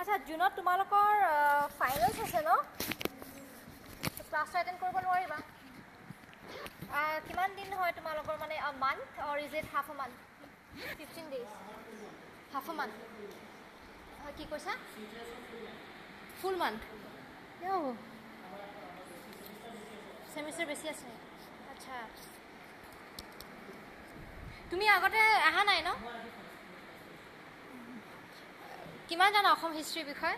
আচ্ছা জুনত তোমালোকৰ ফাইনেলছ আছে ন ক্লাছ এটেণ্ড কৰিব নোৱাৰিবা কিমান দিন হয় তোমালোকৰ মানে a month or is it half a month 15 days half a month কি কৈছা ফুল মান্থ সেমিষ্টাৰ বেছি আছে আচ্ছা তুমি আগতে আহা নাই ন কিমান জানা অসম হিষ্ট্ৰীৰ বিষয়ে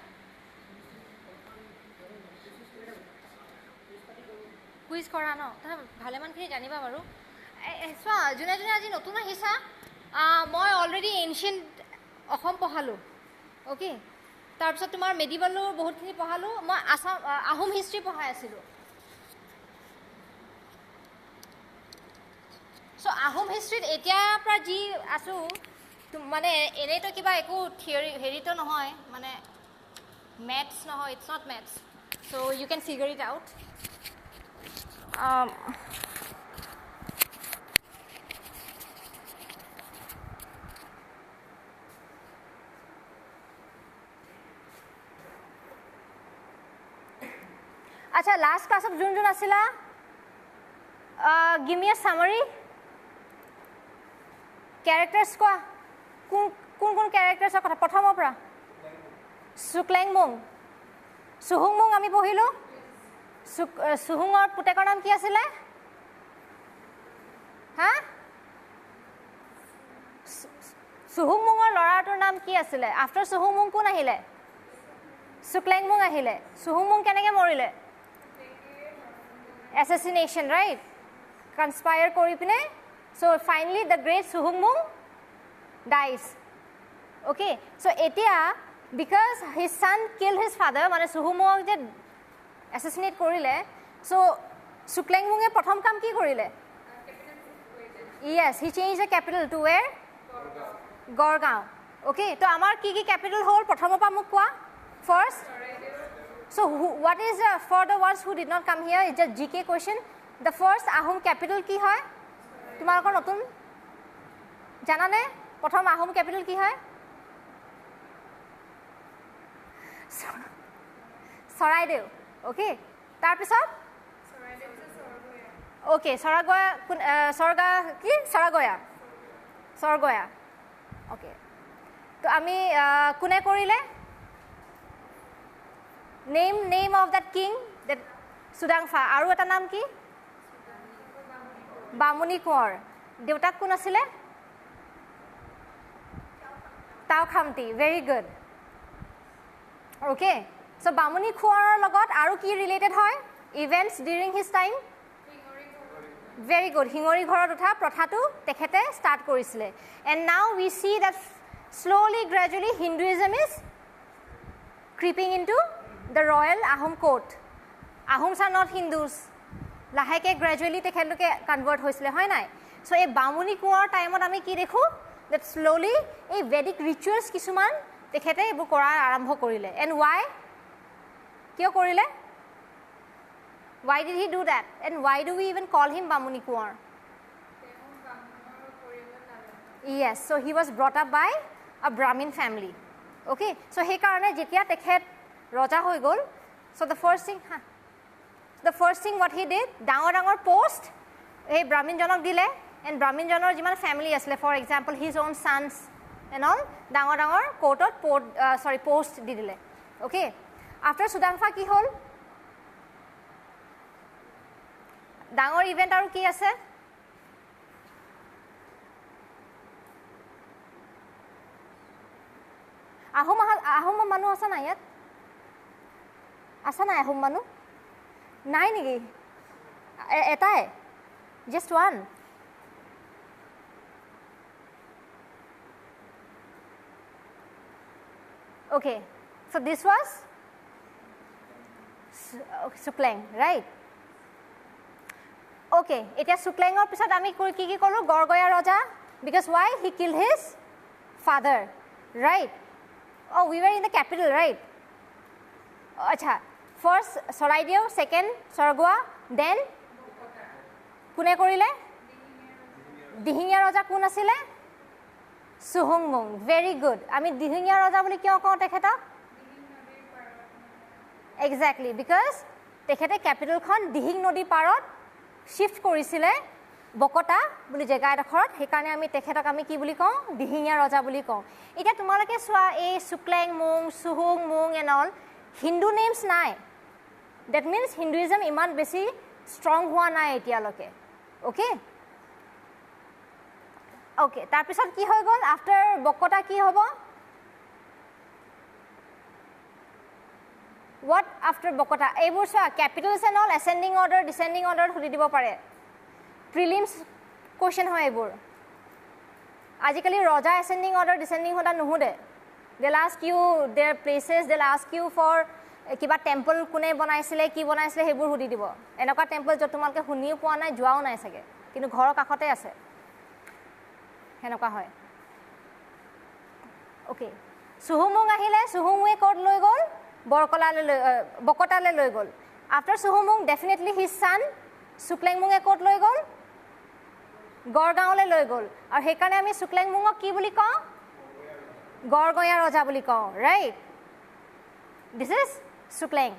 কুইজ কৰা ন ভালেমানখিনি জানিবা বাৰু চোৱা যোনে যোনে আজি নতুন আহিছা মই অলৰেডি এনচিয়েণ্ট অসম পঢ়ালোঁ অ'কে তাৰপিছত তোমাৰ মেডিভেলো বহুতখিনি পঢ়ালোঁ মই আহোম হিষ্ট্ৰী পঢ়াই আছিলোঁ চ' আহোম হিষ্ট্ৰীত এতিয়াৰ পৰা যি আছোঁ মানে এনেইতো কিবা একো থিয়ৰী হেৰিতো নহয় মানে মেথছ নহয় it's not maths so' you can figure it out আচ্ছা লাষ্ট ক্লাছত যোন যোন আছিলা give me a summary characters কোৱা কোন কোন charactersৰ কথা প্ৰথমৰ পৰা সুক্লেংমুং সুহুংমুং আমি পঢ়িলোঁ সুহুঙৰ পুতেকৰ নাম কি আছিলে হা সুহুংমুঙৰ ল'ৰাটোৰ নাম কি আছিলে আফটাৰ সুহুংমুং কোন আহিলে সুক্লেংমুং আহিলে সুহুংমুং কেনেকৈ মৰিলে assassination right conspire কৰি পিনে so finally the great Suhungmung dies okay so এতিয়া because his son killed his father মানে Suhungmung যে assassinate কৰিলে so Suklengmunge প্ৰথম কাম কি কৰিলে yes he changed the capital to where Gorgaon okay তো আমাৰ কি কি capital হ'ল প্ৰথমৰ পৰা মোক কোৱা first so what is for the ones who did not come here it's a GK question the first Ahom capital কি হয় তোমালোকৰ নতুন জানানে প্ৰথম আহোম ক্যাপিটাল কি হয় সৰাইদেউ ওকে তাৰ পিছত ওকে সৰগয়া ওকে তো আমি কোনে কৰিলে name of that king that Sudangfa আৰু এটা নাম কি বামুনি কোঁৱৰ দেউতাক কোন আছিলে তাওখামতি very good okay so Bamuni কোঁৱৰৰ লগত আৰু কি ৰিলেটেড হয় events during his time very good হিঙৰি ঘৰত উঠা প্ৰথাটো তেখেতে ষ্টাৰ্ট কৰিছিলে and now we see that slowly gradually Hinduism is creeping into the royal Ahom court Ahoms are not Hindus লাহেকে গ্ৰেজুৱেলি তেখেতলোকে কনভাৰ্ট হৈছিলে হয় নাই সো এই বামুনি কোঁৱৰ টাইমত আমি কি দেখোঁ that slowly এই ভেদিক ৰিচুৱেলছ কিছুমান তেখেতে এইবোৰ কৰা আৰম্ভ কৰিলে and why কিয় কৰিলে why did he do that and why do we even call him Bamuni Konwar yes so he was brought up by a Brahmin family okay so সেই কাৰণে যেতিয়া তেখেত ৰজা হৈ গ'ল so the first thing what he did ডাঙৰ post এই ব্ৰাহ্মণজনক দিলে and ব্ৰাহ্মণজনৰ যিমান ফ্যামিলি আছিলে for example his own sons and all ডাঙৰ কোৰ্টত post দি দিলে okay after সুদাংফা কি হ'ল ডাঙৰ ইভেন্ট আৰু কি আছে আহোম মানুহ আছে না ইয়াত আছে নাই আহোম মানুহ নাই নেকি এটাই just one okay so this was Sukleng right okay এতিয়া Suklengৰ পিছত আমি কি কি কলো গড়গয়া ৰজা because why he killed his father right oh we were in the capital right acha first Saraideo second Sorgwa then কোনে কৰিলে দিহিঙীয়া ৰজা কোন আছিলে Suhungmung very good আমি দিহিঙীয়া ৰজা বুলি কিয় কওঁ তেখেতক Exactly, because তেখেতে ক্যাপিটেলখন দিহিং নদী পাৰত শিফট কৰিছিলে বকটা বুলি জেগা এডখৰত সেইকাৰণে আমি তেখেতক আমি কি বুলি কওঁ দিহিঙীয়া ৰজা বুলি কওঁ এতিয়া তোমালোকে চোৱা এই সুক্লেং মুং সুহুং মুং এণ্ড অল হিন্দু নেমছ নাই দ্যাট মিনছ হিন্দুইজম ইমান বেছি ষ্ট্ৰং হোৱা নাই এতিয়ালৈকে অ'কে অ'কে তাৰপিছত কি হৈ গ'ল আফটাৰ বকটা কি হ'ব what after bokota এইবোৰ চোৱা capitals and all ascending order descending order ধৰি দিব পাৰে prelims question হয় এইবোৰ আজিকালি ৰজা ascending order descending order নুহুদে they'll ask you their places they'll ask you for কিবা টেম্পল কোনে বনাইছিলে কি বনাইছিলে সেইবোৰ সুধি দিব এনেকুৱা টেম্পল য'ত তোমালোকে শুনিও পোৱা নাই যোৱাও নাই চাগে কিন্তু ঘৰৰ কাষতে আছে হেনেকুৱা হয় ওকে সুহুমুং আহিলে সুহুমুঙে ক'ত লৈ গ'ল বকটালে লৈ গ'ল আফটাৰ সুহুমুং ডেফিনেটলি হিজ সান সুক্লেংমুঙে ক'ত লৈ গ'ল গড়গাঁৱলৈ লৈ গ'ল আৰু সেইকাৰণে আমি সুক্লেংমুঙক কি বুলি কওঁ গড়গঞা ৰজা বুলি কওঁ ৰাইট দিছ ইজ সুক্লেং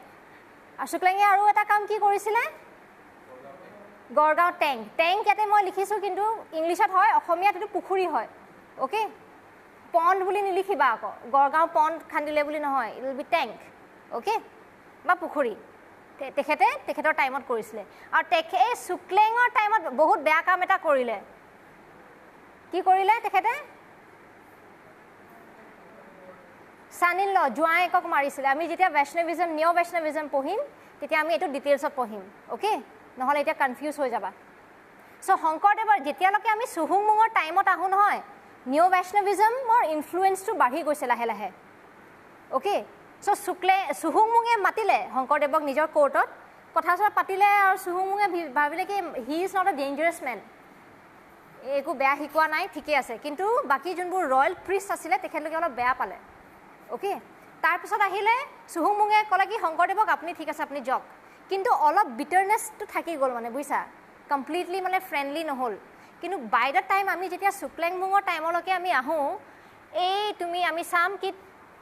আৰু সুক্লেঙে আৰু এটা কাম কি কৰিছিলে গড়গাঁও টেংক ইয়াতে মই লিখিছোঁ কিন্তু ইংলিছত হয় অসমীয়াত এইটো পুখুৰী হয় অ'কে পণ্ড বুলি নিলিখিবা আকৌ গড়গাঁও পণ্ড খান্দিলে বুলি নহয় it will be tank okay বা পুখুৰী তেখেতৰ টাইমত কৰিছিলে আৰু এই সুক্লেঙৰ টাইমত বহুত বেয়া কাম এটা কৰিলে কি কৰিলে তেখেতে সানিল জোৱাইকক মাৰিছিলে আমি যেতিয়া বৈষ্ণৱিজম নিঅ বৈষ্ণৱিজম পঢ়িম তেতিয়া আমি এইটো ডিটেইলছত পঢ়িম অ'কে নহ'লে এতিয়া কনফিউজ হৈ যাবা চ' শংকৰদেৱৰ যেতিয়ালৈকে আমি সুহুংমুঙৰ টাইমত আহোঁ নহয় নিঅ বৈষ্ণৱিজমৰ ইনফ্লুৱেঞ্চটো বাঢ়ি গৈছে লাহে লাহে অ'কে চ' সুহুংমুঙে মাতিলে শংকৰদেৱক নিজৰ কোৰ্টত কথা চথা পাতিলে আৰু সুহুংমুঙে ভাবিলে কি he is not a dangerous man একো বেয়া শিকোৱা নাই ঠিকে আছে কিন্তু বাকী যোনবোৰ ৰয়েল প্ৰিষ্ট আছিলে তেখেতলোকে অলপ বেয়া পালে অ'কে তাৰপিছত আহিলে সুহুংমুঙে ক'লে কি শংকৰদেৱক আপুনি ঠিক আছে আপুনি যাওক কিন্তু অলপ বিটাৰনেছটো থাকি গ'ল মানে বুজিছা কমপ্লিটলি মানে ফ্ৰেণ্ডলি নহ'ল কিন্তু বাই দ্য টাইম আমি যেতিয়া সুক্লেংমুঙৰ টাইমলৈকে আমি আহোঁ এই আমি চাম কি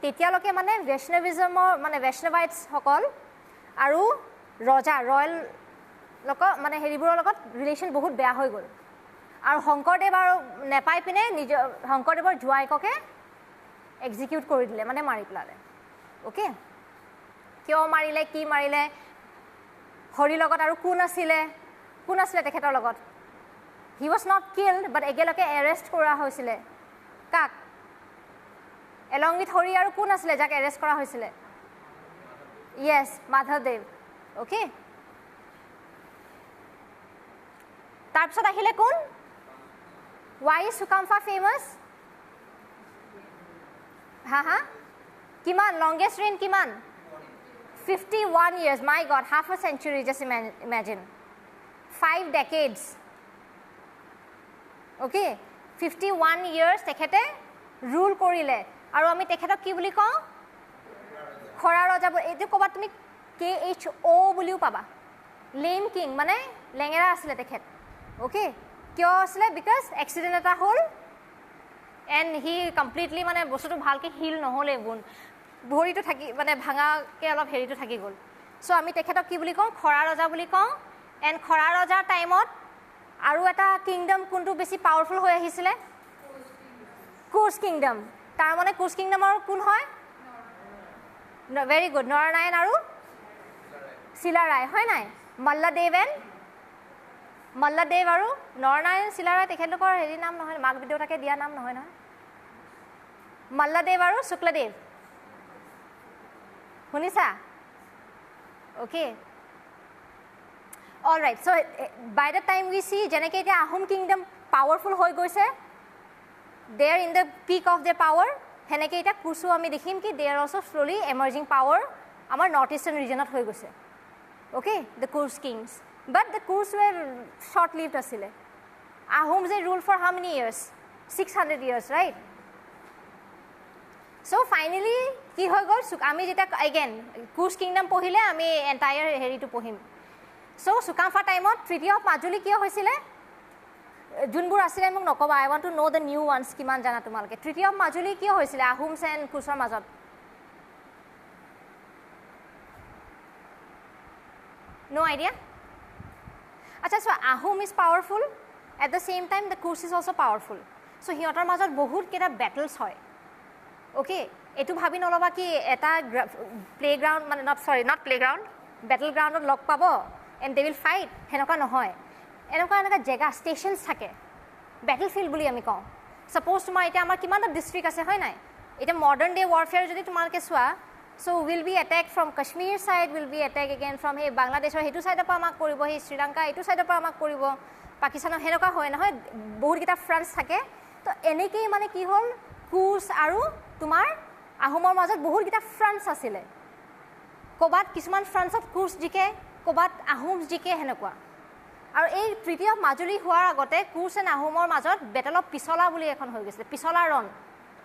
তেতিয়ালৈকে মানে বৈষ্ণৱিজমৰ মানে বৈষ্ণৱাইটছসকল আৰু ৰজা ৰয়েল লগত মানে হেৰিবোৰৰ লগত ৰিলেশ্যন বহুত বেয়া হৈ গ'ল আৰু শংকৰদেৱ আৰু নেপাই পিনে নিজৰ শংকৰদেৱৰ জোৱাইককে এক্সিকিউট কৰি দিলে মানে মাৰি পেলালে অ'কে কিয় মাৰিলে কি মাৰিলে হৰিৰ লগত আৰু কোন আছিলে তেখেতৰ লগত হি ৱাজ নট কিল্ড বাট একেলগে এৰেষ্ট কৰা হৈছিলে কাক এলং উইথ হৰি আৰু কোন আছিলে যাক এৰেষ্ট কৰা হৈছিলে য়েছ মাধৱদেৱ অ'কে তাৰপিছত আহিলে কোন ৱাই ইজ সুকাম্ফা ফেমাছ হা কিমান লংগেষ্ট ৰেইন কিমান 51 years my god half a century just imagine 5 decades okay 51 years তেখেতে rule কৰিলে আৰু আমি তেখেতক কি বুলি কওঁ খৰা ৰজা এইটো ক'বা তুমি KHO বুলিও পাবা লেম কিং মানে লেঙেৰা আছিলে তেখেত অ'কে কিয় আছিলে বিকজ এক্সিডেণ্ট এটা হ'ল এণ্ড হি কমপ্লিটলি মানে বস্তুটো ভালকৈ হিল নহ'লে গুণ ভৰিটো থাকি মানে ভাঙাকৈ অলপ হেৰিটো থাকি গ'ল চ' আমি তেখেতক কি বুলি কওঁ খৰা ৰজা বুলি কওঁ এণ্ড খৰা ৰজাৰ টাইমত আৰু এটা কিংডম কোনটো বেছি পাৱাৰফুল হৈ আহিছিলে কোচ কিংডম তাৰমানে কোচ কিংডমৰ কোন হয় ভেৰি গুড নৰনাৰায়ণ আৰু চিলাৰায় হয় নাই মল্লদেৱ আৰু নৰনাৰায়ণ চিলাৰায় তেখেতলোকৰ হেৰি নাম নহয় মাক দেউতাকে দিয়া নাম নহয় নহয় মল্লদেৱ আৰু শুক্লদেৱ শুনিছা okay all right so' by the time we see যেনেকৈ এতিয়া আহোম কিংডম পাৱাৰফুল হৈ গৈছে they are in the peak of the power সেনেকৈ এতিয়া কুচো আমি দেখিম কি they are also' slowly emerging power আমাৰ নৰ্থ ইষ্টাৰ্ণ ৰিজনত হৈ গৈছে okay the Koch kings but the Koch were short lived আছিলে আহোম যে rule for how many years 600 years right so' finally কি হৈ গ'ল আমি যেতিয়া এগেইন কুচ কিংডম পঢ়িলে আমি এণ্টায়াৰ হেৰিটো পঢ়িম চ' চুকাম্ফা টাইমত ট্ৰিটি অফ মাজুলী কিয় হৈছিলে যোনবোৰ আছিলে মোক নক'বা I want to know' the new ones কিমান জানা তোমালোকে ট্ৰিটি অফ মাজুলী কিয় হৈছিলে আহোমছ এণ্ড কুচৰ মাজত No idea? Acha, so Ahom is powerful. At the same time, the Kurs is also powerful. So সিহঁতৰ মাজত বহুত কেইটা battles হয়. Okay? এটো ভাবি নলবা কি এটা playground মানে not playground, battleground ত লগ পাব and they will fight. হেনকা নহয়. এনেকা জেগা stations থাকে. Battlefield বুলি আমি কওঁ. Suppose তোমাৰ এটা আমাৰ কিমানটা district আছে হয় নাই? এটা modern day warfare যদি তোমালকে চোৱা, so will be attacked from Kashmir side, will be attacked again from hey Bangladeshৰ হেতু সাইডৰ পৰা আমাক কৰিব, hey Sri Lanka এটু সাইডৰ পৰা আমাক কৰিব, পাকিস্তানৰ হেনকা হয় নহয়, বহুত কিটা ফ্ৰণ্টছ থাকে। তো এনেকেই মানে কি হ'ল কুৰ্ছ আৰু তোমাৰ আহোমৰ মাজত বহুত কিটা ফ্ৰণ্টছ আছিলে। কবাত কিছুমান ফ্ৰণ্টছত কুৰ্ছ জিকে, কবাত আহোম জিকে হেনকা। আৰু এই ট্ৰিটি অফ মাজুলী হোৱাৰ আগতে কুৰ্ছ এণ্ড আহোমৰ মাজত বেটেল অফ পিছলা বুলি এখন হৈ গৈছিলে, পিছলা ৰণ,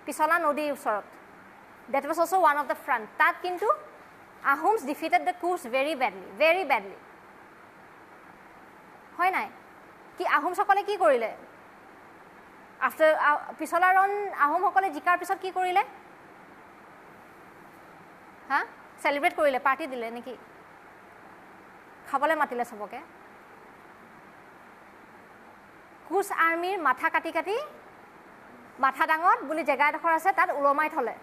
পিছলা নদীৰ ওচৰত। That was also one of the front. তাত কিন্তু Ahoms defeated the Kurs very badly. হয় নাই? কি আহোম সকলে কি কৰিলে? After পিছলা ৰণ আহোম সকলে জিকাৰ পিছত কি কৰিলে? হা? সেলিব্ৰেট কৰিলে, পাৰ্টি দিলে নেকি? খাবলৈ মাতিলে সবকে। কুৰ্ছ আৰ্মিৰ মাথা কাটি কাটি মাথা ডাঙত বুলি জেগা এডোখৰ আছে তাত ওলমাই থলে।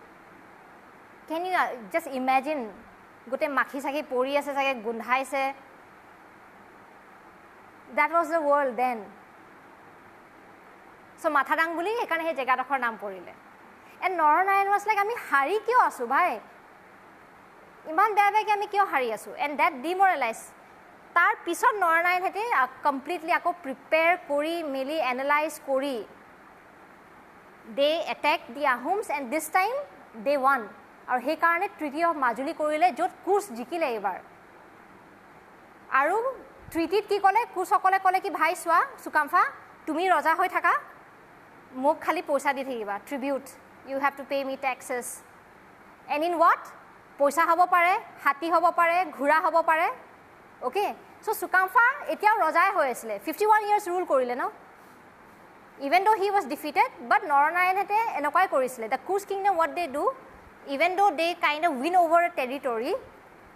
Can you just imagine গোটে মাখি সাখি পৰি আছে চাগে গুন্ধাইছে। That was the world then. So মাথা ডাং বুলি একাৰণে হে জেগা এডোখৰ নাম পৰিলে। And নৰনাৰায়ণ was like আমি হাৰি কিয় আছো ভাই? ইমান বেয়া কি আমি কিয় হাৰি আছো? And that demoralized. তাৰ পিছত নৰনাৰায়ণ হেতে কমপ্লিটলি আকৌ প্ৰিপেয়াৰ কৰি মেলি এনালাইজ কৰি they attacked the Ahoms and this time they won. আৰু সেই কাৰণে ট্ৰিটি অফ মাজুলী কৰিলে য'ত কুৰ্ছ জিকিলে এইবাৰ। আৰু ট্ৰিটিত কি ক'লে কুৰ্ছসকলে ক'লে কি ভাই চোৱা সুকাম্ফা তুমি ৰজা হৈ থাকা মোক খালি পইচা দি থাকিবা tribute you have to pay me taxes and in what পইচা হ'ব পাৰে হাতী হ'ব পাৰে ঘোঁৰা হ'ব পাৰে অ'কে চ' সুকাম্ফা এতিয়াও ৰজাই হৈ আছিলে 51 years ৰুল কৰিলে ন even though he was defeated but Naranarayan হেতে এনেকুৱাই কৰিছিলে the Kurs kingdom what they do even though they kind of win over a territory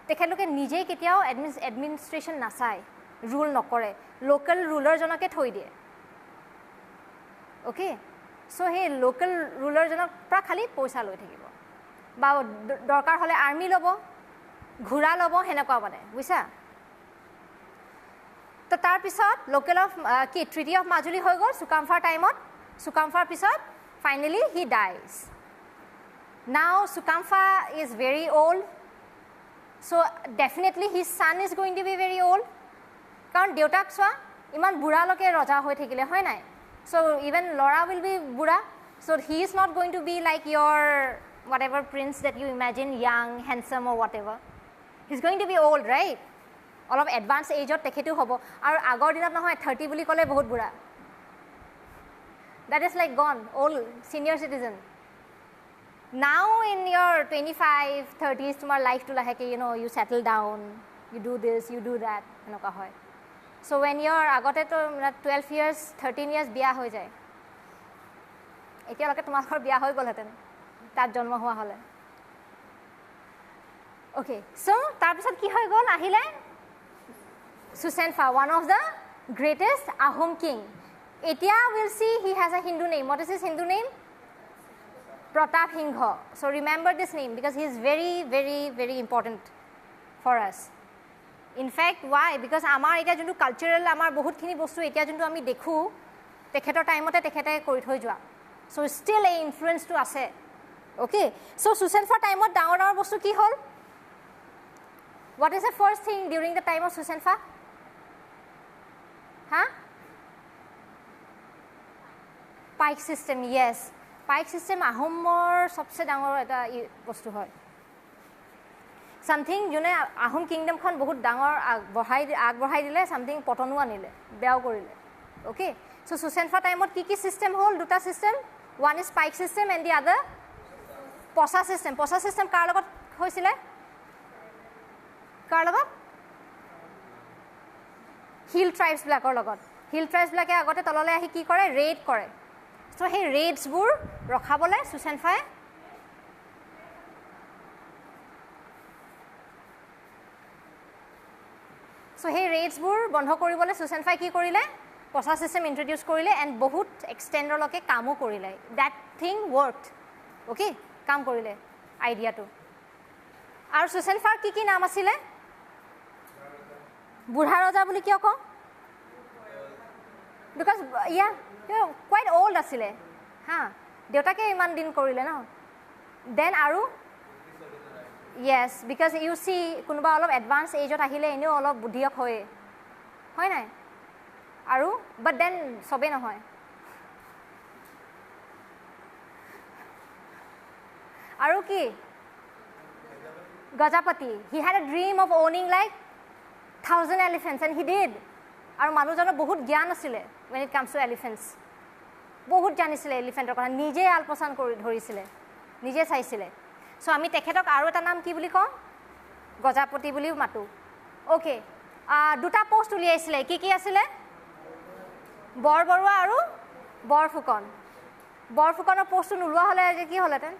তেখেতলোকে নিজে কেতিয়াও এডমিনিষ্ট্ৰেশ্যন নাচায় ৰুল নকৰে লোকেল ৰুলাৰজনকে থৈ দিয়ে অ'কে চ' সেই লোকেল ৰুলাৰজনৰ পৰা খালি পইচা লৈ থাকিব বা দৰকাৰ হ'লে আৰ্মি ল'ব ঘোঁৰা ল'ব সেনেকুৱা মানে বুজিছা তো তাৰপিছত লোকেল অফ কি ট্ৰিটি অফ মাজুলী হৈ গ'ল সুকাম্ফাৰ টাইমত সুকাম্ফাৰ পিছত finally he dies Now Sukamfa is very old, so definitely his son is going to be very old. Karon deutak swa iman bura loke raja hoi thakile hoy nai. So even Laura will be bura. So he is not going to be like your whatever prince that you imagine, young, handsome or whatever. He's going to be old, right? All of advanced age or tekhetu hobo. Aru agor dinat nohoy 30 buli kole bahut bura. That is like gone, old senior citizen. Now in your 25 30s tomar life to laheke you know you settle down you do this you do that enoka hoy so when you're agote to 12 years 13 years biya hoy jay etia loke tomar biya hoy gol heten tar jonmo hua hole okay so tar pisot ki hoy gol ahile Susenfa one of the greatest Ahom king etia we'll see he has a Hindu name what is his Hindu name Pratap Singha. So remember this name because he is very important for us. In fact, why? Because amar eta jontu cultural amar bahut khini bostu eta jontu ami dekhu tekhetor time ote tekhete kori thoi joa. So still a influence to ase. Okay. So Susenfa time ot dangor bostu ki hol? What is the first thing during the time of Susenfa? Huh? Pike system, yes. Pike system Ahomor sobse dangor eta bostu hoy something jone Ahom kingdom khon bahut dangor agbohai dile something potonu anile beao korile okay so Susenfa time ot ki system hol duta system one is pike system and the other posa system kar logot hoisile kar logot hill tribes blakor logot hill tribes blake agote tolole ahi ki kore raid kore so hey raids bur rakhabole Susenfa so সেই ৰেটছবোৰ বন্ধ কৰিবলৈ সুচেনফাই কি কৰিলে পইচা system introduce কৰিলে and বহুত এক্সটেণ্ডৰলৈকে কামো কৰিলে দেট থিং ৱৰ্কড অ'কে কাম কৰিলে আইডিয়াটো আৰু সুচেনফাৰ কি নাম আছিলে বুঢ়া ৰজা বুলি কিয় কওঁ বিকজ কুৱাইট অল্ড আছিলে হা দেউতাকে ইমান দিন কৰিলে ন দেন আৰু য়েছ বিকজ ইউ চি কোনোবা অলপ এডভান্স এজত আহিলে এনেও অলপ বুদ্ধিয়ক হয় নাই আৰু বাট দেন চবেই নহয় আৰু কি Gajapati he had a dream of owning like 1000 elephants and he did আৰু মানুহজনৰ বহুত জ্ঞান আছিলে when it comes to elephants বহুত জানিছিলে এলিফেণ্টৰ কথা নিজে আলপচান কৰি ধৰিছিলে নিজে চাইছিলে সো আমি তেখেতক আৰু এটা নাম কি বুলি কওঁ গজাপতি বুলিও মাতো ওকে দুটা পোষ্ট উলিয়াইছিলে কি আছিলে বৰবৰুৱা আৰু বৰফুকনৰ পোষ্টটো নোলোৱা হ'লে কি হ'লহেঁতেন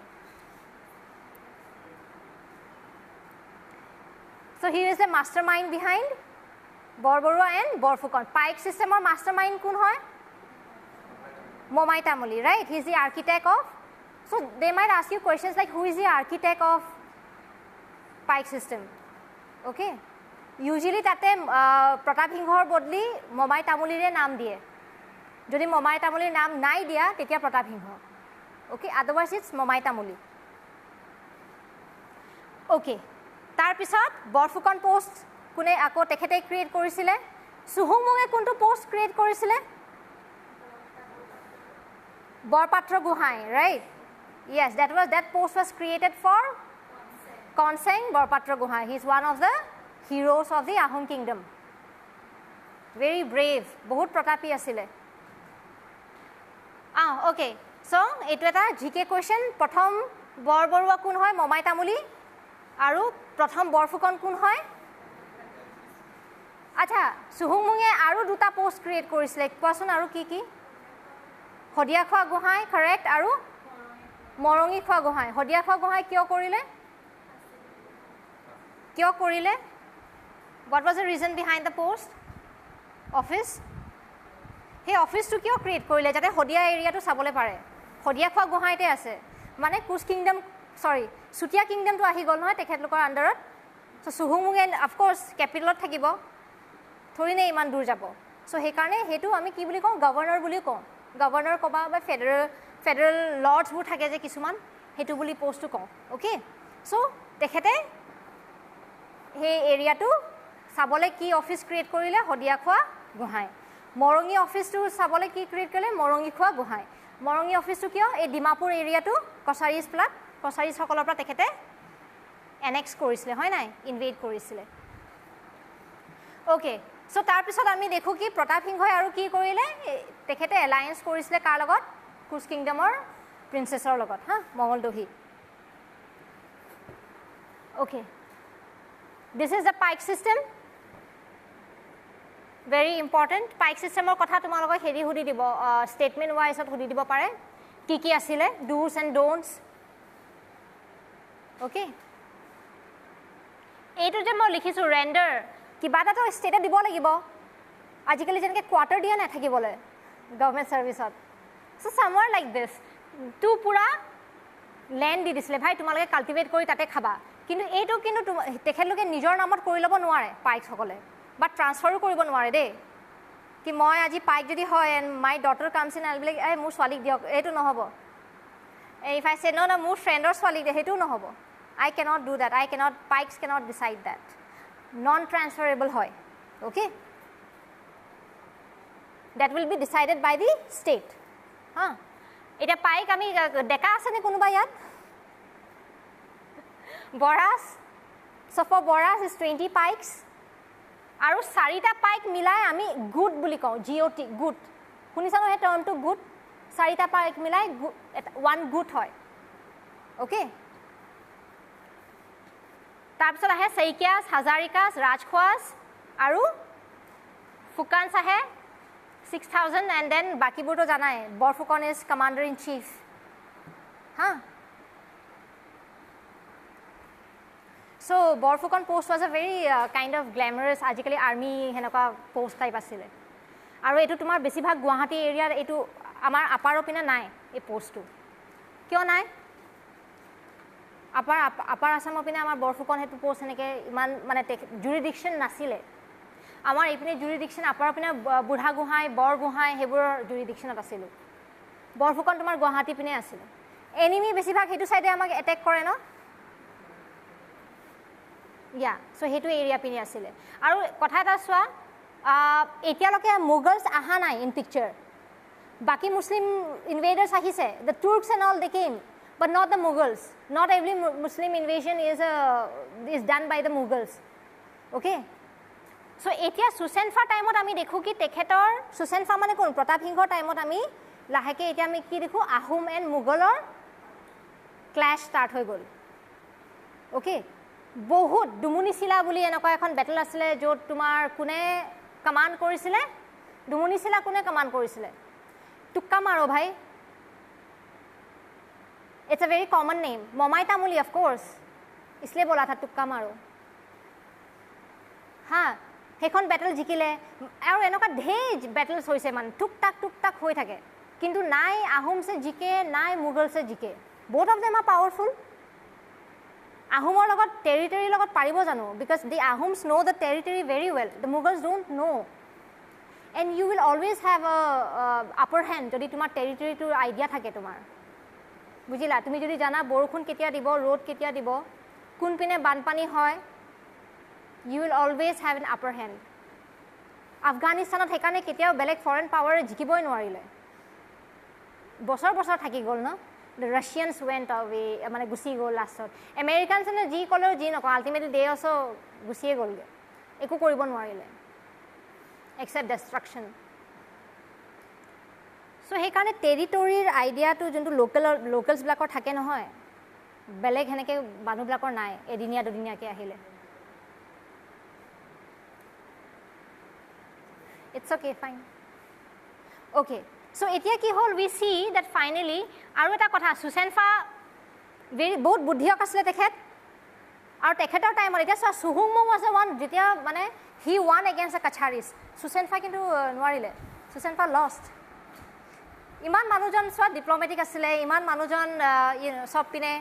so he is the mastermind behind Borbarua and Borphukan পাইক সিস্টেমৰ মাস্টাৰমাইণ্ড কোন হয় মমাই Tamuli right he is the architect of so they might ask you questions like who is the architect of pike system okay usually tate pratap singhor bodli momai tamulire naam diye jodi momai tamulir naam nai dia tetia pratap singh okay otherwise it's momai tamuli okay tar pisot borfukon post kune ako tekhete create korisile suhumunge kuntu post create korisile borpatra guhai right yes that post was created for Konseng Borpatra Guhai he is one of the heroes of the Ahom kingdom very brave bahut pratapi asile okay so etu eta gk question prothom borborua kun hoy momai tamuli aru prothom borfukon kun hoy acha suhungmunge aru duta post create korisile koasun aru ki হদিয়া খোৱা Gohain correct আৰু মৰঙি খোৱা গোহাই হদিয়া খোৱা গোহাই কিয় কৰিলে what was the reason behind the post office হে অফিসটো কিয় create কৰিলে যাতে হদিয়া এৰিয়াটো চাবলৈ পাৰে হদিয়া খোৱা গোহাইতে আছে মানে কুছ কিংডম সৰি সুতিয়া কিংডমটো আহি গল নহয় তেখেতলোকৰ আন্ডাৰত সো সুহুমুগে অফ কোৰ্স ক্যাপিটালত থাকিব থৰি নে ইমান দূৰ যাব সো হে কাৰণে হেতু আমি কি বুলি কওঁ গভৰ্ণৰ বুলি কওঁ গভৰ্ণৰ কবা বা ফেডাৰেল লৰ্ডছ বোৰ থাকে যে কিছুমান হেতু বুলি পোষ্টটো কওঁ ওকে সো তেখেতে হে এৰিয়াটো চাবলৈ কি অফিস ক্ৰিয়েট কৰিলে হদিয়া খোৱা গোহাই মৰঙি অফিসটো চাবলৈ কি ক্ৰিয়েট কৰিলে মৰঙি খোৱা গোহাই মৰঙি অফিসটো কিয় এই ডিমাপুৰ এৰিয়াটো কছাৰীজ সকলৰ পৰা তেখেতে এনেক্স কৰিছিলে হয় নাই ইনভেড কৰিছিলে ওকে সো তাৰ পিছত আমি দেখো কি প্ৰতাপ সিংহই আৰু কি কৰিলে তেখেতে এলায়েন্স কৰিছিলে কাৰ লগত কুছ কিংডমৰ প্ৰিন্সেছৰ লগত হা মঙ্গল দহি okay this is the pike system very important pike systemৰ কথা তোমালোকক হেৰি হুদি দিব statement wise হুদি দিব পাৰে কি আছিলে do's and don'ts okay এইটো যে মই লিখিছো render কিবা এটা তো ষ্টেটে দিব লাগিব আজিকালি যেনেকৈ কোৱাৰ্টাৰ দিয়া নাথাকিবলৈ গভৰ্ণমেণ্ট ছাৰ্ভিচত so somewhere like this to পুৰা ল্যান্ড দি দিছিলে ভাই তোমালোকে কাল্টিভেট কৰি তাতে খাবা কিন্তু এইটো কিন্তু তেখেতলোকে নিজৰ নামত কৰি ল'ব নোৱাৰে পাইকসকলে বাট ট্ৰান্সফাৰো কৰিব নোৱাৰে দেই কি মই আজি পাইক যদি হয় and my daughter comes in আইল এই মোৰ ছোৱালীক দিয়ক এইটো নহ'ব ইফ আই চে ন মোৰ ফ্ৰেণ্ডৰ ছোৱালীক দিয়ে সেইটোও নহ'ব আই কেনট ডু দেট পাইকছ cannot decide that non-transferable hoy okay that will be decided by the state eta pike ami deka ase ne konuba yat boras so for boras is 20 pikes aru sarita pike milai ami good buli kau got good hunisa no he term to good sarita pike milai one good hoy okay তাৰপিছত আহে সৈকিয়াছ হাজাৰিকাছ ৰাজখোৱাছ আৰু ফুকানছ আহে 6000 and then বাকীবোৰতো জানাই Borphukan is commander in chief হা So Borfukon post was a very kind of glamorous আজিকালি army হেনেকুৱা post type আছিলে আৰু এটো তোমাৰ বেছিভাগ গুৱাহাটী এৰিয়াৰ এটো আমাৰ আপাৰৰ পিনে নাই এই পোষ্টটো কিয় নাই আপাৰ আসামৰ পিনে আমাৰ বৰফুকন হেতু পোষ্ট এনেকে ইমান মানে জুৰিডিকশন নাছিলে আমাৰ এইপিনে জুৰিডিকশন আপাৰ পিনে বুঢ়া গুহাই বৰ গুহাই হেবোৰৰ জুৰিডিকশনত আছিল বৰফুকন তোমাৰ গুৱাহাটী পিনে আছিল এনিমি বেছিভাগ হেতু সাইডে আমাক এটেক কৰে ন ইয়া সো হেতু এৰিয়া পিনে আছিল আৰু কথা এটা চোৱা এতিয়ালৈকে মুগলছ আহা নাই ইন পিকচাৰ বাকি মুসলিম ইনভেডাৰ্স আহিছে the Turks and all they came but not the Mughals not every Muslim invasion is done by the Mughals okay so etia Susenfa time ot ami dekhu ki tekhetor Susenfa mane kon Pratap Singh time ot ami laheke etia ami ki dekhu Ahom and Mughalor clash start hoy gol okay বহুত ডুমুনিছিলা বুলি এনেকুৱা এখন battle আছিল য'ত তোমাৰ কোনে command কৰিছিলে ডুমুনিছিলা কোনে কমান্ড কৰিছিলে টুক্কা মাৰো ভাই it's a very common name Momai Tamuli of course इसलिए बोला था टुक्का मारो हाँ হেখন ব্যাটল জিকিলে আৰু এনেকুৱা ধেজ ব্যাটলছ হৈছে মান টুক টাক হৈ থাকে কিন্তু নাই আহোম সে জিকে নাই মুঘল সে জিকে both of them are powerful Ahomor logot territory logot paribo janu because the Ahoms know the territory very well the Mughals don't know and you will always have a upper hand jodi tumar territory to idea thake tumar bujila tumi jodi jana borokhun ketia dibo road ketia dibo kun pine banpani hoy you will always have an upper hand Afghanistan ot hekane ketia belek foreign power jikiboi noarile bosor thaki gol no the Russians went away mane gusi gol last Americans ne ji kolo ji no ultimately they also gusiye gol ge eku koribo noarile except destruction so he kane territory idea to juntu locals blakor thake no hoy belek heneke banu blakor nai edinia dodinia ke ahile it's okay fine okay so etia ki hol we see that finally aru eta kotha Susenfa very বহুত বুদ্ধিয়ক asile tekhet aru tekhetor time or eta Suhumung was the one jetia mane he won against the Kacharis Susenfa kintu noarile Susenfa lost iman manujon swa diplomatic asile iman manujon sob pine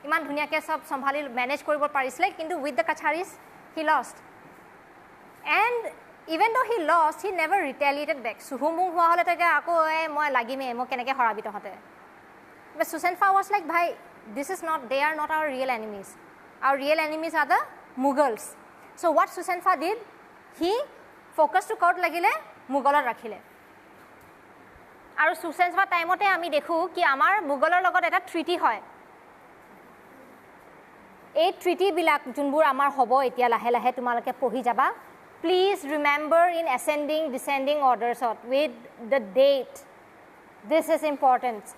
iman dhuniya ke sob sambhali manage koribo parisle kintu with the Kacharis he lost and even though he lost he never retaliated back Suhumung hua hole ta ako moi lagime mo keneke horabi to hote but Susenfa was like bhai this is not they are not our real enemies our real enemies are the Mughals so what Susenfa did he focused to court lagile Mughalor rakhile aru Susenfa time ote ami dekhu ki amar Mughalor logot eta treaty hoy ei treaty bilak junbur amar hobo etia lahe lahe tumalake pohi jaba please remember in ascending descending orders with the date this is important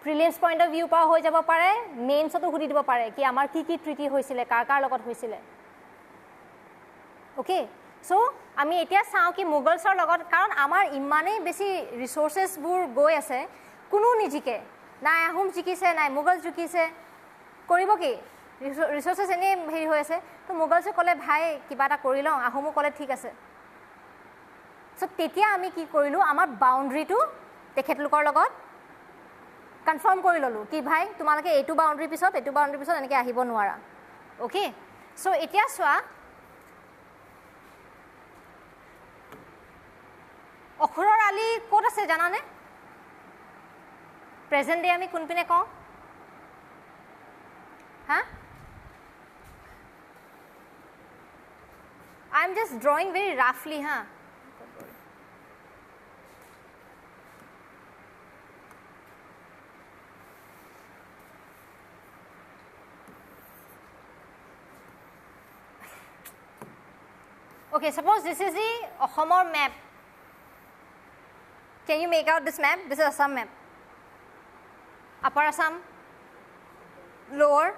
prelims point of view pa hoi jabo pare mains to hudi dibo pare ki amar ki treaty hoisile kar logot hoisile okay so ami etia sao ki Mughals or logot karon amar imane beshi resources bur goi ase kuno nijike na Ahom jikise na Mughals jikise koribo ki resources ene heri hoy ase to Mughals kole bhai kiba ta korilo Ahomo kole thik ase so tetia ami ki korilu amar boundary tu tekhetlukor logot confirm korilolu ki bhai tumalake etu boundary pisot enike ahibo nuara okay so etia swa Okhoror Ali kot ase janane present day ami kun pine ko ha I am just drawing very roughly huh okay suppose this is the Ahomor map can you make out this map this is Assam map upper Assam lower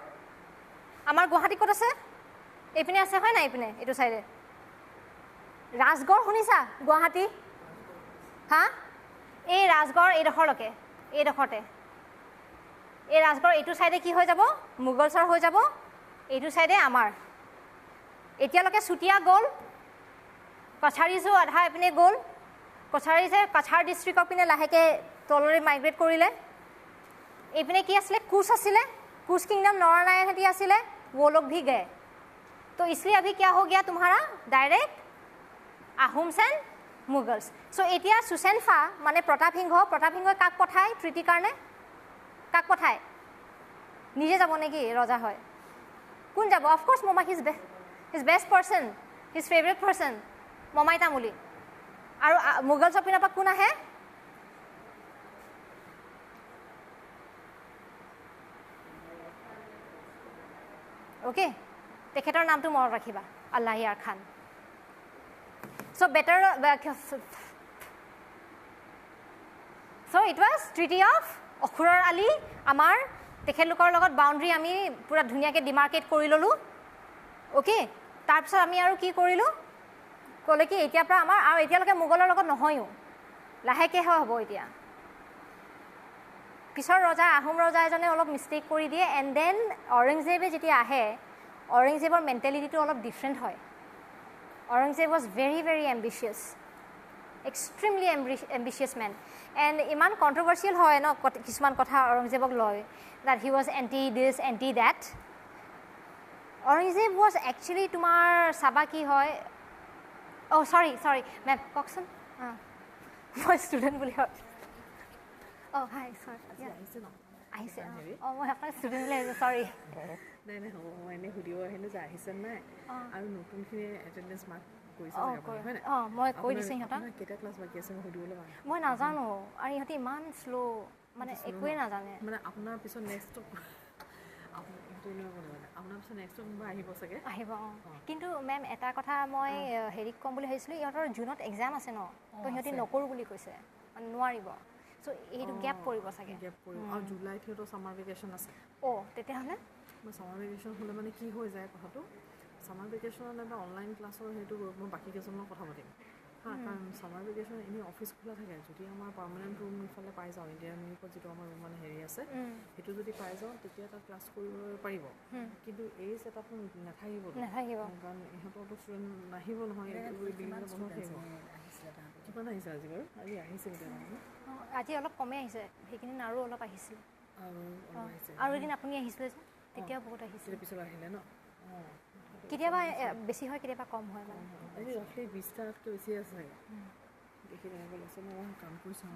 amar Guwahati kot ase epine ase hoy na epine etu side Rajgor hunisa Guwahati ha ei Rajgor ei dokholoke ei dokhote ei Rajgor etu side ki hoy jabo Mughals hoi jabo এইটো সাইডে আমাৰ এতিয়ালৈকে সুটিয়া গ'ল কছাৰীজো আধা এপিনে গ'ল কছাৰীজে কছাৰ ডিষ্ট্ৰিক্টৰ পিনে লাহেকে তললৈ মাইগ্ৰেট কৰিলে এইপিনে কি আছিলে কুছ আছিলে कुछ किंगडम नरनारायण हटी आसिले वो लोग भी गए तो इसलिए अभी क्या हो गया तुम्हारा डायरेक्ट आहोम्स एंड मुगल्स सो एटिया सुसेनफा माने प्रतापसिंह काक पठाय ट्रिटी कारणे काक पठाय निजे যাব নেকি ৰজা হয় কোন যাব of course Momai his best person his favourite person মোমাই তামুলি আৰু মুগলছৰ পিনৰ পৰা কোন আহে ओके तेखेतर नामটো মনত ৰাখিবা Allahiyar Khan so better so it was treaty of অখুৰৰ আলী আমাৰ তেখেতলোকৰ লগত বাউন্ডাৰী আমি পুৰা ধুনিয়াকে ডিমাৰ্কেট কৰি ললো ওকে তাৰ পিছত আমি আৰু কি কৰিলো কলে কি এতিয়া পৰা আমাৰ আৰু এতিয়ালৈকে মোগলৰ লগত নহয়ও লাহেকে হ'ব এতিয়া পিছৰ ৰজা আহোম ৰজা এজনে অলপ মিস্টেক কৰি দিয়ে এণ্ড দেন অৰংজেবে যেতিয়া আহে অৰংজেবৰ মেণ্টেলিটিটো অলপ ডিফাৰেণ্ট হয় Aurangzeb was very very ambitious extremely ambitious man and ইমান কণ্ট্ৰভাৰ্চিয়েল হয় ন কিছুমান কথা অৰংজেবক লয় that he was anti this anti that Aurangzeb was actually তোমাৰ চাবা কি হয় অ' চৰি মেম কওকচোন মই ষ্টুডেণ্ট বুলি হয় Oh, hi, sorry. আহিছে অঁ মই আপোনাৰ ষ্টুডেণ্ট বুলি আহিছোঁ চৰি নাই নাই হ'ব মই এনেই সুধিব আহিলোঁ যে আহিছে নাই আৰু নতুনখিনি এটেণ্ডেঞ্চ মাৰ্ক কৰিছে অঁ মই কৈ দিছোঁ সিহঁতক কেইটা ক্লাছ বাকী আছে মই সুধিবলৈ মানে মই নাজানো আৰু ইহঁতে ইমান শ্ল' মানে একোৱে নাজানে মানে আপোনাৰ পিছত নেক্সট আপোনাৰ পিছত নেক্সট কোনোবা আহিব চাগে আহিব অঁ কিন্তু মেম এটা কথা মই হেৰিক ক'ম বুলি ভাবিছিলোঁ ইহঁতৰ জুনত এক্সাম আছে ন তো সিহঁতে নকৰোঁ বুলি কৈছে মানে নোৱাৰিব সো এইটো গ্যাপ পৰিব চাগে গ্যাপ পৰিব আৰু জুলাইত সিহঁতৰ ছামাৰ ভেকেশ্যন আছে অঁ তেতিয়াহ'লে মই ছামাৰ ভেকেশ্যন হ'লে মানে কি হৈ যায় কথাটো ছামাৰ ভেকেশ্যন বা অনলাইন ক্লাছৰ সেইটো মই বাকী কেইজনৰ কথা পাতিম কাৰণ ছামাৰ ভেকেশ্যন এনেই অফিচ খোলা থাকে যদি আমাৰ পাৰ্মানেণ্ট ৰুম ইফালে পাই যাওঁ ইণ্ডিয়ান ইউনিকত যিটো আমাৰ ৰুম মানে হেৰি আছে সেইটো যদি পাই যাওঁ তেতিয়া তাত ক্লাছ কৰিব পাৰিব কিন্তু এই ছেটআপটো নাথাকিব কাৰণ ইহঁতৰতো ষ্টুডেণ্ট নাহিব নহয় কিমান আহিছে আজি বাৰু আজি আহিছে আজি অলপ কমেই আহিছে সেইখিনি আৰু অলপ আহিছিল আৰু এদিন আপুনি আহিছিলে যে তেতিয়াও বহুত আহিছিল পিছত আহিলে ন কেতিয়াবা বেছি হয় কেতিয়াবা কম হয় মানে আজি ৰাখি 20টাতকৈ বেছি আছে দেখি তেনেকৈ লৈছে মই কাম কৰি চাওঁ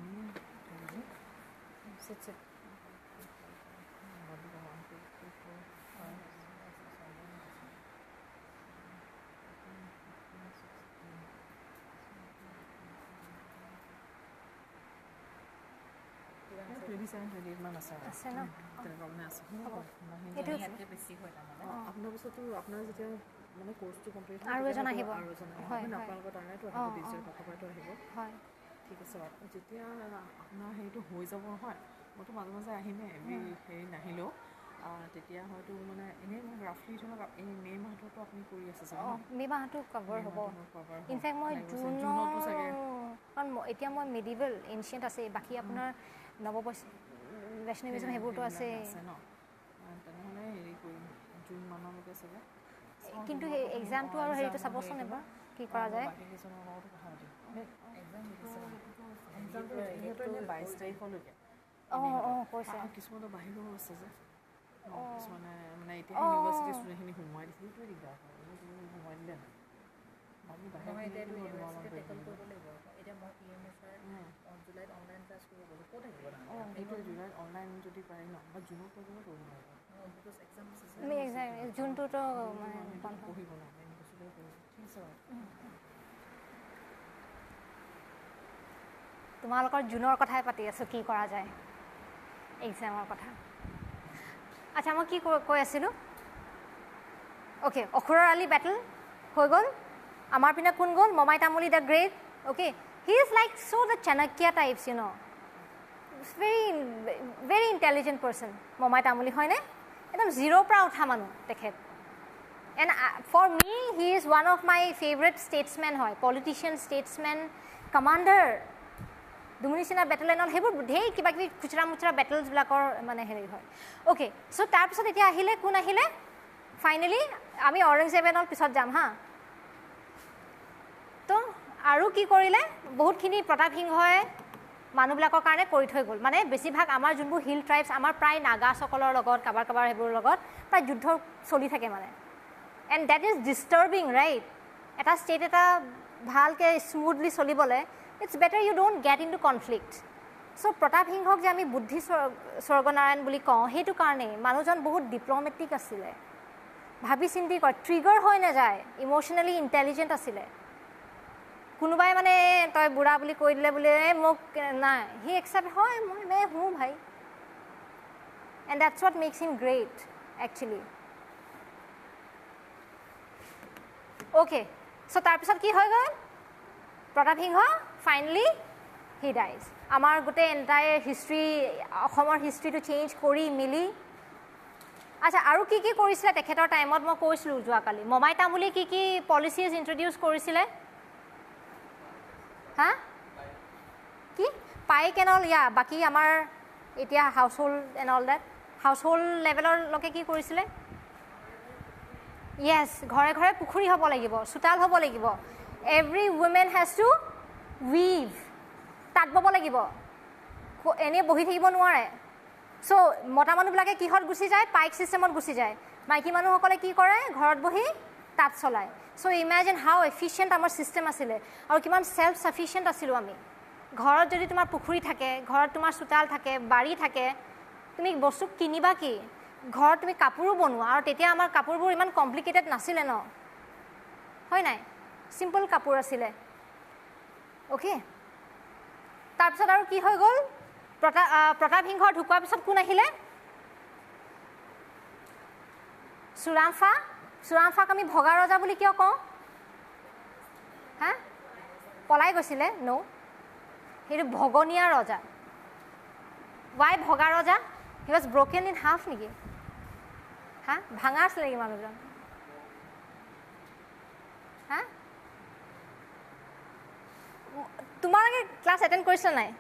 আপোনাৰ পিছতো আপোনাৰ যেতিয়া মানে কোৰ্চটো কমপ্লিট আৰু এজন আহিব আপোনালোকৰ তাৰেতো আহিব ডিজিটেল কথাটো আহিব হয় ঠিক আছে বাৰু যেতিয়া আপোনাৰ হেৰিটো হৈ যাব নহয় মইতো মাজে মাজে আহিমে হেৰি নাহিলেও তেতিয়া হয়তো মানে এনেই মোক ৰাফলি ধৰক এই মে' মাহটোতো আপুনি কৰি আছে চাগে মে' মাহটো কভাৰ হ'ব ইনফেক্ট মই জুনতো চাগে কাৰণ এতিয়া মই মেডিভেল এনচিয়েণ্ট আছে বাকী আপোনাৰ বৈষ্ণৱিজম সেইবোৰতো আছে তেনেহ'লে হেৰি কৰিম জুন মানলৈকে চাগে কিন্তু সেই এক্সামটো আৰু হেৰিটো চাবচোন এবাৰ কি কৰা যায় এক্সামটো 22 তাৰিখলৈকে অঁ কৈছে কিছুমানৰ বাহিৰো আছে যে কিছুমানে মানে এতিয়া ইউনিভাৰ্চিটি ষ্টুডেণ্টখিনি সোমোৱাই দিছে সেইটোৱে দিগদাৰ সোমোৱাই দিলে নাই জুলাইত অনলাইন ক্লাছ কৰিব গ'লো ক'ত আহিব এইটো জুলাইত অনলাইন যদি পাৰি ন বা জুনৰ পৰ্যন্ত কৰিব নোৱাৰিব জুনটোতো মানে পঢ়িব ন ঠিক আছে তোমালোকৰ জুনৰ কথাই পাতি আছোঁ কি কৰা যায় এক্সামৰ কথা আচ্ছা মই কি কৈ আছিলোঁ অ'কে অখুৰৰ আলী বেটল হৈ গ'ল আমাৰ পিনে কোন গ'ল Momai Tamuli the great okay he is like so' the Chanakya types you know' very intelligent person Momai Tamuli হয়নে একদম জিৰ'ৰ পৰা উঠা মানুহ তেখেত and for me he is one of my favourite statesman হয় পলিটিচিয়ান ষ্টেটছমেন কমাণ্ডাৰ দুমুনিচিনা বেটেলিয়নত সেইবোৰ ঢেৰ কিবা কিবি খুচৰা মুচৰা বেটেলছবিলাকৰ মানে হেৰি হয় অ'কে চ' তাৰপিছত এতিয়া আহিলে কোন আহিলে ফাইনেলি আমি অৰেঞ্জেবেনৰ পিছত যাম হা তো আৰু কি কৰিলে বহুতখিনি প্ৰতাপ সিংহই মানুহবিলাকৰ কাৰণে কৰি থৈ গ'ল মানে বেছিভাগ আমাৰ যোনবোৰ হিল ট্ৰাইবছ আমাৰ প্ৰায় নাগাসকলৰ লগত কাবাৰ সেইবোৰৰ লগত প্ৰায় যুদ্ধ চলি থাকে মানে and that is disturbing right এটা ষ্টেট এটা ভালকৈ স্মুথলি চলিবলৈ it's better you don't get into conflict so' Pratap সিংহক যে আমি বুদ্ধি স্বৰ্গনাৰায়ণ বুলি কওঁ সেইটো কাৰণেই মানুহজন বহুত ডিপ্ল'মেটিক আছিলে ভাবি চিন্তি কয় ট্ৰিগাৰ হৈ নাযায় ইম'চনেলি ইণ্টেলিজেণ্ট আছিলে কোনোবাই মানে তই বুঢ়া বুলি কৈ দিলে বোলে মোক নাই হি একচেপ্ট হয় মই হওঁ ভাই and that's what max him great actually okay so' তাৰপিছত কি হৈ গ'ল প্ৰতাপ সিংহ ফাইনেলি হি ডাইজ আমাৰ গোটেই এণ্টায়াৰ হিষ্ট্ৰী অসমৰ হিষ্ট্ৰীটো চেঞ্জ কৰি মিলি আচ্ছা আৰু কি কি কৰিছিলে তেখেতৰ টাইমত মই কৈছিলোঁ যোৱাকালি মমাই তামুলী কি পলিচিজ ইণ্ট্ৰডিউচ কৰিছিলে হা কি পাইক এণ্ড অল ইয়া বাকী আমাৰ এতিয়া household and all that household লেভেললৈকে কি কৰিছিলে য়েছ ঘৰে ঘৰে পুখুৰী হ'ব লাগিব চোতাল হ'ব লাগিব every women has to weave তাঁত ব'ব লাগিব এনেই বহি থাকিব নোৱাৰে চ' মতা মানুহবিলাকে কিহত গুচি যায় পাইক ছিষ্টেমত গুচি যায় মাইকী মানুহসকলে কি কৰে ঘৰত বহি তাঁত চলায় চ' ইমেজিন হাউ এফিচিয়েণ্ট আমাৰ ছিষ্টেম আছিলে আৰু কিমান ছেল্ফ ছাফিচিয়েণ্ট আছিলোঁ আমি ঘৰত যদি তোমাৰ পুখুৰী থাকে ঘৰত তোমাৰ চোতাল থাকে বাৰী থাকে তুমি বস্তু কিনিবা কি ঘৰত তুমি কাপোৰো বনোৱা আৰু তেতিয়া আমাৰ কাপোৰবোৰ ইমান কমপ্লিকেটেড নাছিলে ন হয় নাই চিম্পল কাপোৰ আছিলে অ'কে তাৰপিছত আৰু কি হৈ গ'ল প্ৰতাপ সিংহ ঢুকোৱাৰ পিছত কোন আহিলে চুৰামফাক আমি ভগা ৰজা বুলি কিয় কওঁ হা পলাই গৈছিলে ন সেইটো ভগনীয়া ৰজা ৱাই ভগা ৰজা he was broken in half নেকি হা ভাঙা আছিলে নেকি মানুহজন হা তোমালোকে ক্লাছ এটেণ্ড কৰিছিলা নাই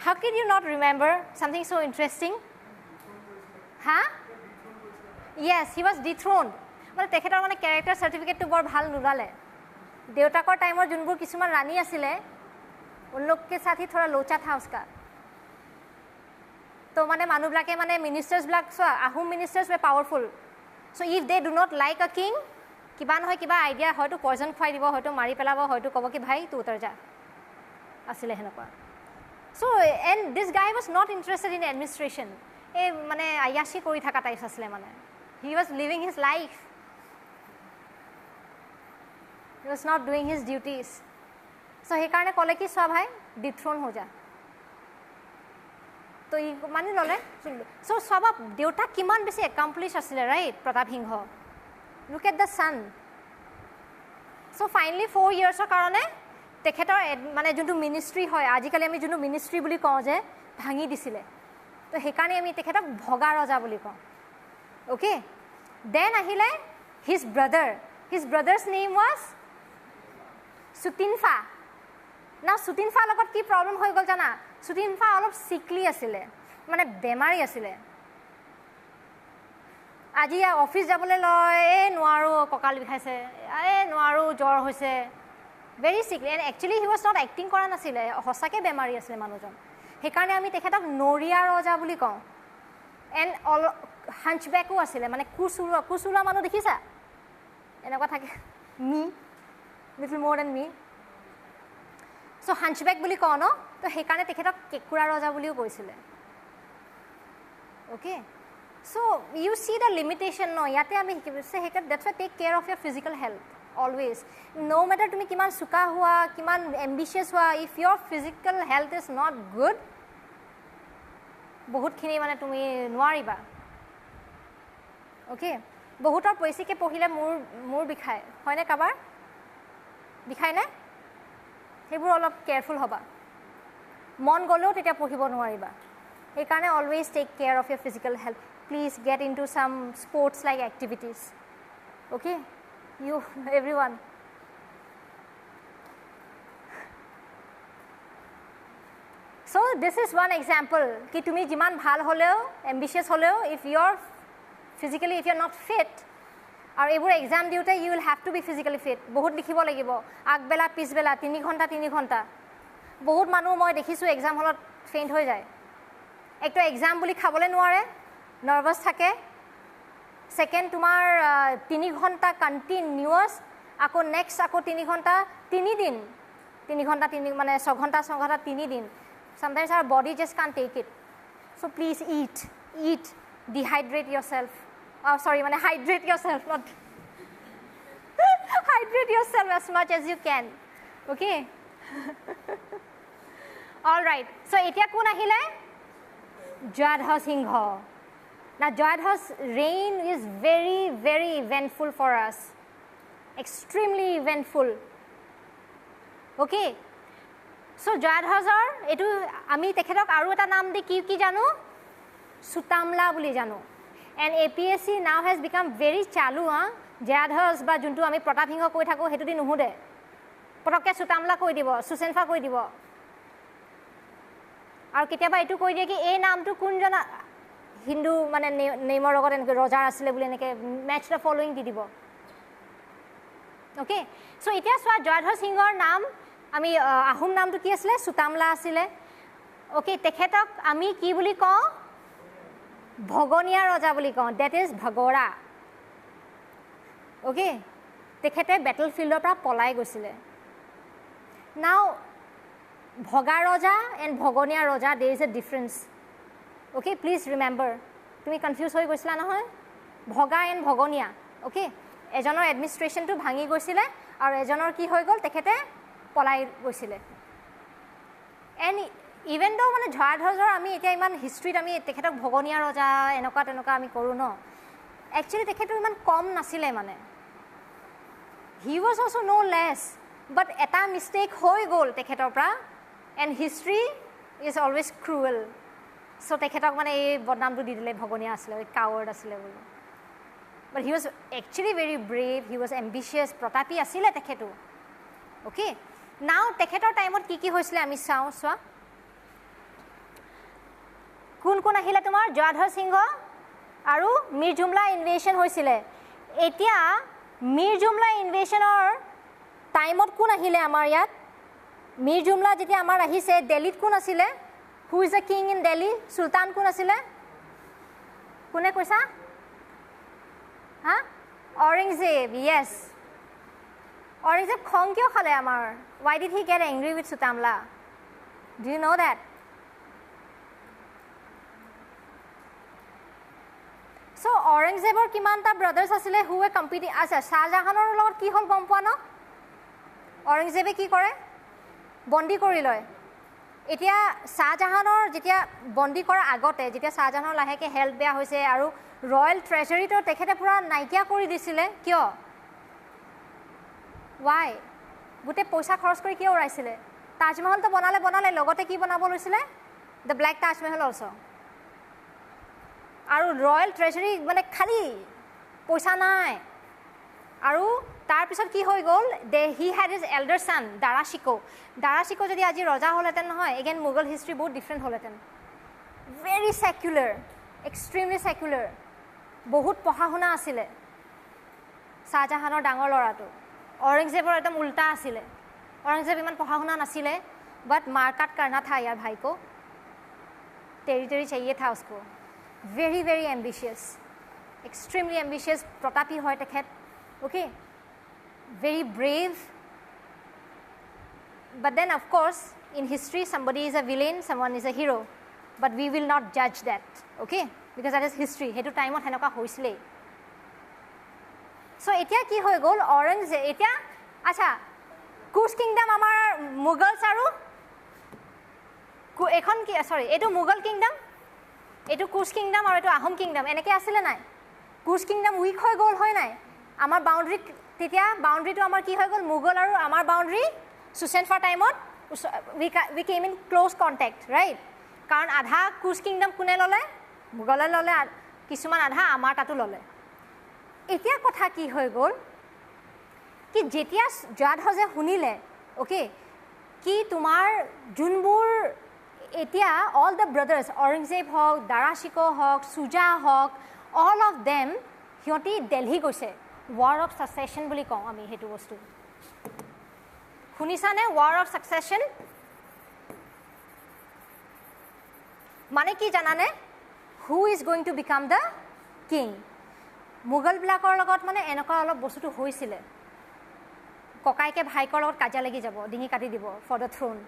how can you not remember something so' interesting হা য়েছ হি ৱাজ ডিথ্ৰ'নড মানে তেখেতৰ মানে কেৰেক্টাৰ চাৰ্টিফিকেটটো বৰ ভাল নোলালে দেউতাকৰ টাইমৰ যোনবোৰ কিছুমান ৰাণী আছিলে উন লোককে সাথী থোৰা লোচা থা উস্কা তো মানে মানুহবিলাকে মানে মিনিষ্টাৰ্ছবিলাক চোৱা Ahom ministers were powerful so' if they do not like a king কিবা নহয় কিবা আইডিয়া হয়তো পয়জন খুৱাই দিব হয়তো মাৰি পেলাব হয়তো ক'ব কি ভাই তো উতৰ যা আছিলে সেনেকুৱা চ' and this guy was not interested in administration এই মানে আয়াসী কৰি থকা টাইপছ আছিলে মানে he was living his life he was not doing his duties so' সেইকাৰণে ক'লে কি চোৱা ভাই ডিথ্ৰ'ন হৈ যা তো ই মানি ল'লে চ' চাবা দেউতাক কিমান বেছি একাম্প্লিছ আছিলে right Pratap Singha look at the son so' finally 4 yearsৰ কাৰণে তেখেতৰ মানে যোনটো মিনিষ্ট্ৰী হয় আজিকালি আমি যোনটো মিনিষ্ট্ৰী বুলি কওঁ যে ভাঙি দিছিলে তো সেইকাৰণে আমি তেখেতক ভগা ৰজা বুলি কওঁ অ'কে দেন আহিলে হিজ ব্ৰাদাৰ্ছ নেম ৱাজ সুতিনফা না সুতিনফাৰ লগত কি প্ৰব্লেম হৈ গ'ল জানা সুতিনফা অলপ চিকলি আছিলে মানে বেমাৰী আছিলে আজি অফিচ যাবলৈ লয় নোৱাৰোঁ কঁকাল বিষাইছে নোৱাৰোঁ জ্বৰ হৈছে very sickly and actually he was not acting কৰা নাছিলে সঁচাকৈ বেমাৰী আছিলে মানুহজন সেইকাৰণে আমি তেখেতক নৰিয়া ৰজা বুলি কওঁ এণ্ড হাঞ্চবেকো আছিলে মানে কুচুলোৱা মানুহ দেখিছা এনেকুৱা থাকে মি লিটল মোৰ দেন মি চ' হাঞ্চবেক বুলি কওঁ ন তো সেইকাৰণে তেখেতক কেঁকুৰা ৰজা বুলিও কৈছিলে okay so' you see the limitation ন ইয়াতে আমি শিকিছোঁ সেইকাৰণে that's why take care of your physical health always no' matter তুমি কিমান চোকা হোৱা কিমান এম্বিচিয়াছ হোৱা if your physical health is not good বহুতখিনি মানে তুমি নোৱাৰিবা অ'কে বহুতৰ বেছিকৈ পঢ়িলে মূৰ বিষায় হয়নে কাৰোবাৰ বিষায়নে সেইবোৰ অলপ কেয়াৰফুল হ'বা মন গ'লেও তেতিয়া পঢ়িব নোৱাৰিবা সেইকাৰণে always take care of your physical health please get into some sports like activities okay you everyone so' this is one example কি তুমি যিমান ভাল হ'লেও এম্বিচিয়াছ হ'লেও if you are physically if you are not fit আৰু এইবোৰ exam দিওঁতে you will have to be physically fit বহুত লিখিব লাগিব আগবেলা পিছবেলা 3 ঘণ্টা বহুত মানুহ মই দেখিছোঁ এক্সাম হলত ফেইণ্ট হৈ যায় একটো এক্সাম বুলি খাবলৈ নোৱাৰে নাৰ্ভাছ থাকে সেকেন্ড তোমাৰ 3 ঘণ্টা কণ্টিনিউয়াছ আকৌ নেক্সট আকৌ 3 ঘণ্টা 3 দিন 3 ঘণ্টা 3 মানে 6 ঘণ্টা 3 দিন sometimes our body just can't take it so please eat dehydrate yourself মানে hydrate yourself not hydrate yourself as much as you can okay all right so etia kun ahile Jayadhar Singha now Jayadhar's reign is very very eventful for us extremely eventful okay so Jayadhar etu ami tekhetok aru eta naam di ki janu Sutamla boli janu and APSC now has become very chalu Jayadhar ba juntu ami Pratap Singha koi thako hetu di nuhude পটককে সুতামলা কৈ দিব সুসেনফা কৈ দিব আৰু কেতিয়াবা এটু কৈ দিয়ে কি এই নামটো কোনজন হিন্দু মানে নেমৰ লগত এনেকৈ ৰজাৰ আছিলে বুলি এনেকৈ মেচ দ্য ফলোইং দি দিব ওকে সো এতিয়া চোৱা জয়ধৰ সিংহৰ নাম আমি আহোম নামটো কি আছিলে সুতামলা আছিলে ওকে তেখেতক আমি কি বুলি কওঁ ভগনীয়া ৰজা বুলি কওঁ দ্যাট ইজ ভগৰা ওকে তেখেতে বেটল ফিল্ডৰ পৰা পলাই গৈছিলে Now, Bhoga Raja and Bhogonia Raja, there is a difference. Okay, please remember. Tumi confused hoi goisila na hoy? Bhoga and Bhogonia. Okay, ejonor administration to bhangi goisile, aru ejonor ki hoi gol tekhete polai goisile. And even though mane Jayadhar ami etia iman history ami tekhetok Bhogonia Raja enoka ami koru no. Actually tekheto iman kom nasile mane. He was also no less. But eta mistake hoi gol tekhetor pra and history is always cruel so tekhetok mane ei bodnam tu di dile bhogonia asile coward asile bolo but he was actually very brave he was ambitious protapi asile tekhetu okay now tekhetor time ot ki hoisile ami sao swa kun ahile tomar Jayadhar Singha aru Mir Jumla invasion hoisile etia Mir Jumla invasion or টাইমত কোন আহিলে আমাৰ ইয়াত মিৰ জুমলা যেতিয়া আমাৰ আহিছে দিল্লীত কোন আছিল who is the king in Delhi সুলতান কোন আছিল কোনে কৈছা হা অৰঙ্গজেব ইয়েস অৰঙ্গজেব খং কিয় খালে আমাৰ why did he get angry with Sutamla do you know that so অৰঙ্গজেবৰ কিমানটা ব্ৰাদাৰ্স আছিল হু were competing আচ্ছা শাহজাহানৰ লগত কি হল গম পোৱা ন অৰঙ্গজেবে কি কৰে বন্দী কৰি লয় এতিয়া শাহজাহানৰ যেতিয়া বন্দী কৰাৰ আগতে যেতিয়া শাহজাহানৰ লাহেকে হেল্থ বেয়া হৈছে আৰু ৰয়েল ট্ৰেজাৰীটো তেখেতে পুৰা নাইকিয়া কৰি দিছিলে কিয় why গুটে পইচা খৰচ কৰি কিয় উৰাইছিলে তাজমহল তো বনালে লগতে কি বনাব লৈছিলে দ্য ব্ল্যাক তাজমহল অলসো আৰু ৰয়েল ট্ৰেজাৰী মানে খালি পইচা নাই আৰু তাৰ পিছত কি হৈ গল he had his elder son Darashiko যদি আজি ৰজা হলতেন নহয় again Mughal history বহুত different হলতেন very secular extremely secular বহুত পঢ়া শুনা আছিল শাহজাহানৰ ডাঙৰ লৰাটো औरंगजेबर एकदम उल्टा आसिले औरंगजेब इमान पढ़ा हुना नसिले बट मारकाट करना था यार भाई को टेरिटरी चाहिए था उसको very very ambitious extremely ambitious प्रतापी হয় তেখেত okay very brave but then of course in history somebody is a villain someone is a hero but we will not judge that okay because that is history hetu time ot henaka hoisile so etia ki hoy gol Aurangzeb etia acha Kush kingdom amar Mughals aru ekhon ki sorry etu Mughal kingdom etu Kush kingdom aru etu Ahom kingdom eneke asile nai Kush kingdom weak hoy gol hoy nai amar boundary tetia boundary to amar ki hoy gol Mughal aru amar boundary Susenfa time ot we came in close contact right karon adha Kush kingdom kune lole Mughal lole kisuman adha amar tatu lole এতিয়া কথা কি হৈ গল কি যেতিয়া জাদহজে শুনিলে okay কি তোমাৰ জুনবুৰ এতিয়া অল দ্য ব্ৰাদাৰ্স অৰঙ্গজেব হক দাৰাশিকো হক সুজা হক অল অফ देम হিয়তি দিল্লী গৈছে war of succession বুলি কওঁ আমি হেতু বস্তু শুনিছানে war of succession মানে কি জানানে who is going to become the king Mughal বিলাকৰ লগত মানে এনেকুৱা অলপ বস্তুটো হৈছিল ককাইকে ভাইকৰ লগত কাজিয়া লাগি যাব ডিঙি কাটি দিব for the throne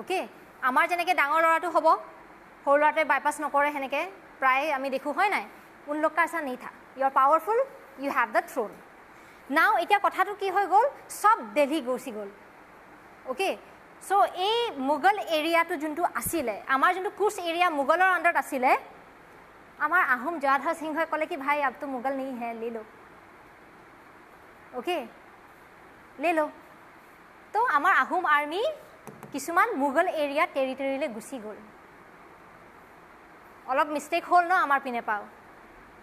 ওকে আমাৰ যেনেকৈ ডাঙৰ ল'ৰাটো হ'ব সৰু ল'ৰাটোৱে বাইপাছ নকৰে সেনেকৈ প্ৰায় আমি দেখোঁ হয় নাই উন লোক কা ऐसा नहीं था you are powerful you have the throne now এতিয়া কথাটো কি হৈ গ'ল সব দিল্লী গুচি গ'ল ওকে সো এই মুঘল এৰিয়াটো যোনটো আছিলে আমাৰ যোনটো কুচ এৰিয়া মুঘলৰ আণ্ডাৰত আছিলে আমাৰ আহোম জয়ধ্বজ সিংহই ক'লে কি ভাই अब तो मुगल नहीं है ले लो ओके ले लो तो আমাৰ আহোম আৰ্মি কিছুমান মুঘল এৰিয়া টেৰিটৰিলৈ গুচি গ'ল অলপ মিষ্টেক হ'ল ন আমাৰ পিনে পাও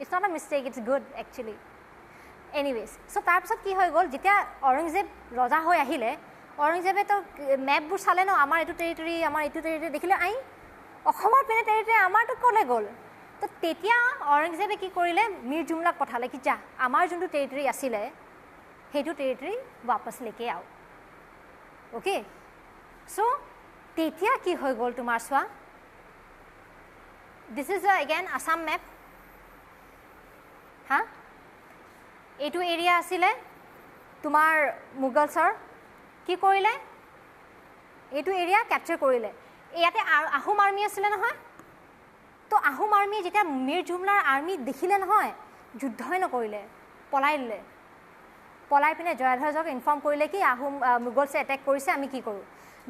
it's not a mistake it's good actually anyways so' তাৰপিছত কি হৈ গ'ল যেতিয়া ঔৰংজেব ৰজা হৈ আহিলে ঔৰংজেবে তো মেপবোৰ চালে ন আমাৰ এইটো টেৰিটৰি আমাৰ এইটো টেৰিটৰি দেখিলে আই অসমৰ পিনে টেৰিটৰি আমাৰতো ক'লে গ'ল তো তেতিয়া ঔৰংজেবে কি কৰিলে মীৰ জুমলাক পঠালে কি যা আমাৰ যোনটো টেৰিটৰি আছিলে সেইটো টেৰিটৰি वापस लेके आओ ओके सो তেতিয়া কি হৈ গ'ল তোমাৰ চোৱা this is again Assam map হা এইটো এৰিয়া আছিলে তোমাৰ মুঘলছৰ কি কৰিলে এইটো এৰিয়া ক্যাপচাৰ কৰিলে ইয়াতে আহোম আৰ্মি আছিলে নহয় তো আহোম আৰ্মি যেতিয়া মীৰ জুমলাৰ আৰ্মি দেখিলে নহয় যুদ্ধই নকৰিলে পলাই দিলে পলাই পিনে জয়ধ্বজক ইনফৰ্ম কৰিলে কি আহোম মুঘলছে এটেক কৰিছে আমি কি কৰোঁ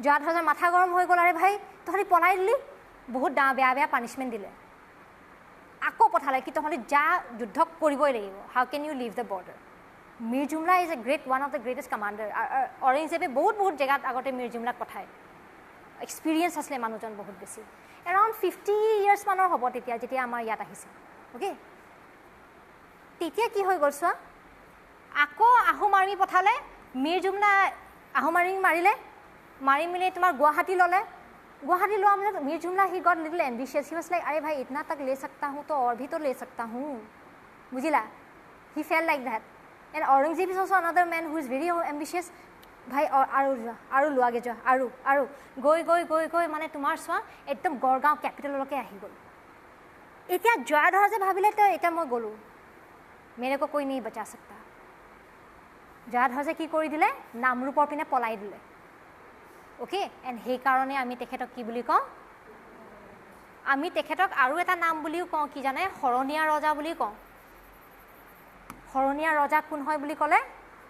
জয়ধ্বজৰ মাথা গৰম হৈ গ'ল আৰে ভাই তহঁতি পলাই দিলি বহুত বেয়া বেয়া পানিছমেণ্ট দিলে আকৌ পঠালে কি তহঁতি যা যুদ্ধ কৰিবই লাগিব how can you leave the border Mir Jumla is a great one of the greatest commander ঔৰংজেবে বহুত জেগাত আগতে মীৰ জুমলাক পঠায় এক্সপিৰিয়েঞ্চ আছিলে মানুহজন বহুত বেছি এৰাউণ্ড 50 ইয়াৰ্ছ মানৰ হ'ব তেতিয়া যেতিয়া আমাৰ ইয়াত আহিছে অ'কে তেতিয়া কি হৈ গ'ল চোৱা আকৌ আহোম আৰ্মি পঠালে মীৰ জুমলা আহোম আৰ্মি মাৰিলে মাৰি মিলি তোমাৰ গুৱাহাটী ল'লে गुवाहाटी लो हमने मीर जुमला he got little ambitious he was like अरे भाई इतना तक ले सकता हूँ तो और भी तो ले सकता हूँ बुझिला he fell like that and Aurangzeb is also another man who is very ambitious भाई आरु लो आगे जा आरु गई माने तुम्हार चोआ एकदम गड़गाँव कैपिटलলৈকে আহি গ'ল এতিয়া জয়ধ্বজে ভাবিলে তো এটা মই গ'লো मेरे को कोई नहीं बचा सकता জয়ধ্বজে কি কৰি দিলে নামৰূপৰ পিনে পলাই দিলে ओके एंड हे कारणे आमी तेखेतक की बुली कওঁ आमी तेखेतक आरु एटा नाम बुलिও कওঁ কি জানে হৰণীয়া ৰজা বুলি কওঁ হৰণীয়া ৰজা কোন হয় বুলি ক'লে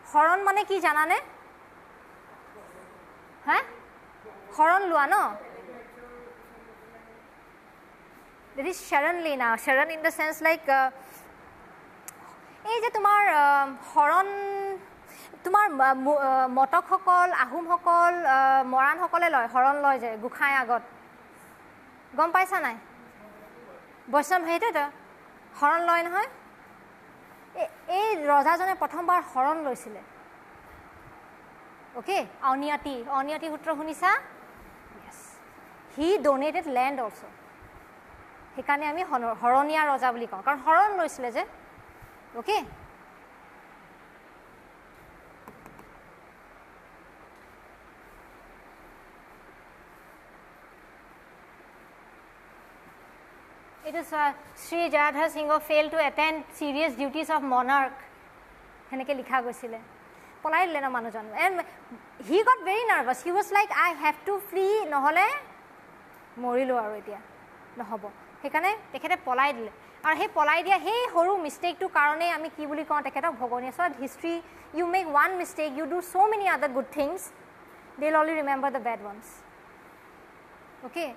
হৰণ মানে কি জানানে হ্যাঁ হৰণ লোৱা ন that is sharon lena sharon in the sense like এই যে তোমাৰ হৰণ তোমাৰ মটকসকল আহোমসকল মৰাণসকলে লয় হৰণ লয় যে গোখাই আগত গম পাইছা নাই বৈষ্ণৱ হেইটো হৰণ লয় নহয় এই ৰজাজনে প্ৰথমবাৰ হৰণ লৈছিলে ওকে অনিয়তি সূত্ৰ শুনিছা yes he donated land also সেইকাৰণে আমি হৰণীয়া ৰজা বুলি কওঁ কাৰণ হৰণ লৈছিলে যে okay It is Sri Jayadhar Singh failed to attend serious duties of monarch. heneke likha goisile polai dile na manujon and he got very nervous he was like I have to flee nohole morilo aru etia nohobo hekane tekhete polai dile aru he polai dia he horu mistake to karone ami ki buli kওঁ tekhetok bhogoniya so history you make one mistake you do so many other good things they'll only remember the bad ones okay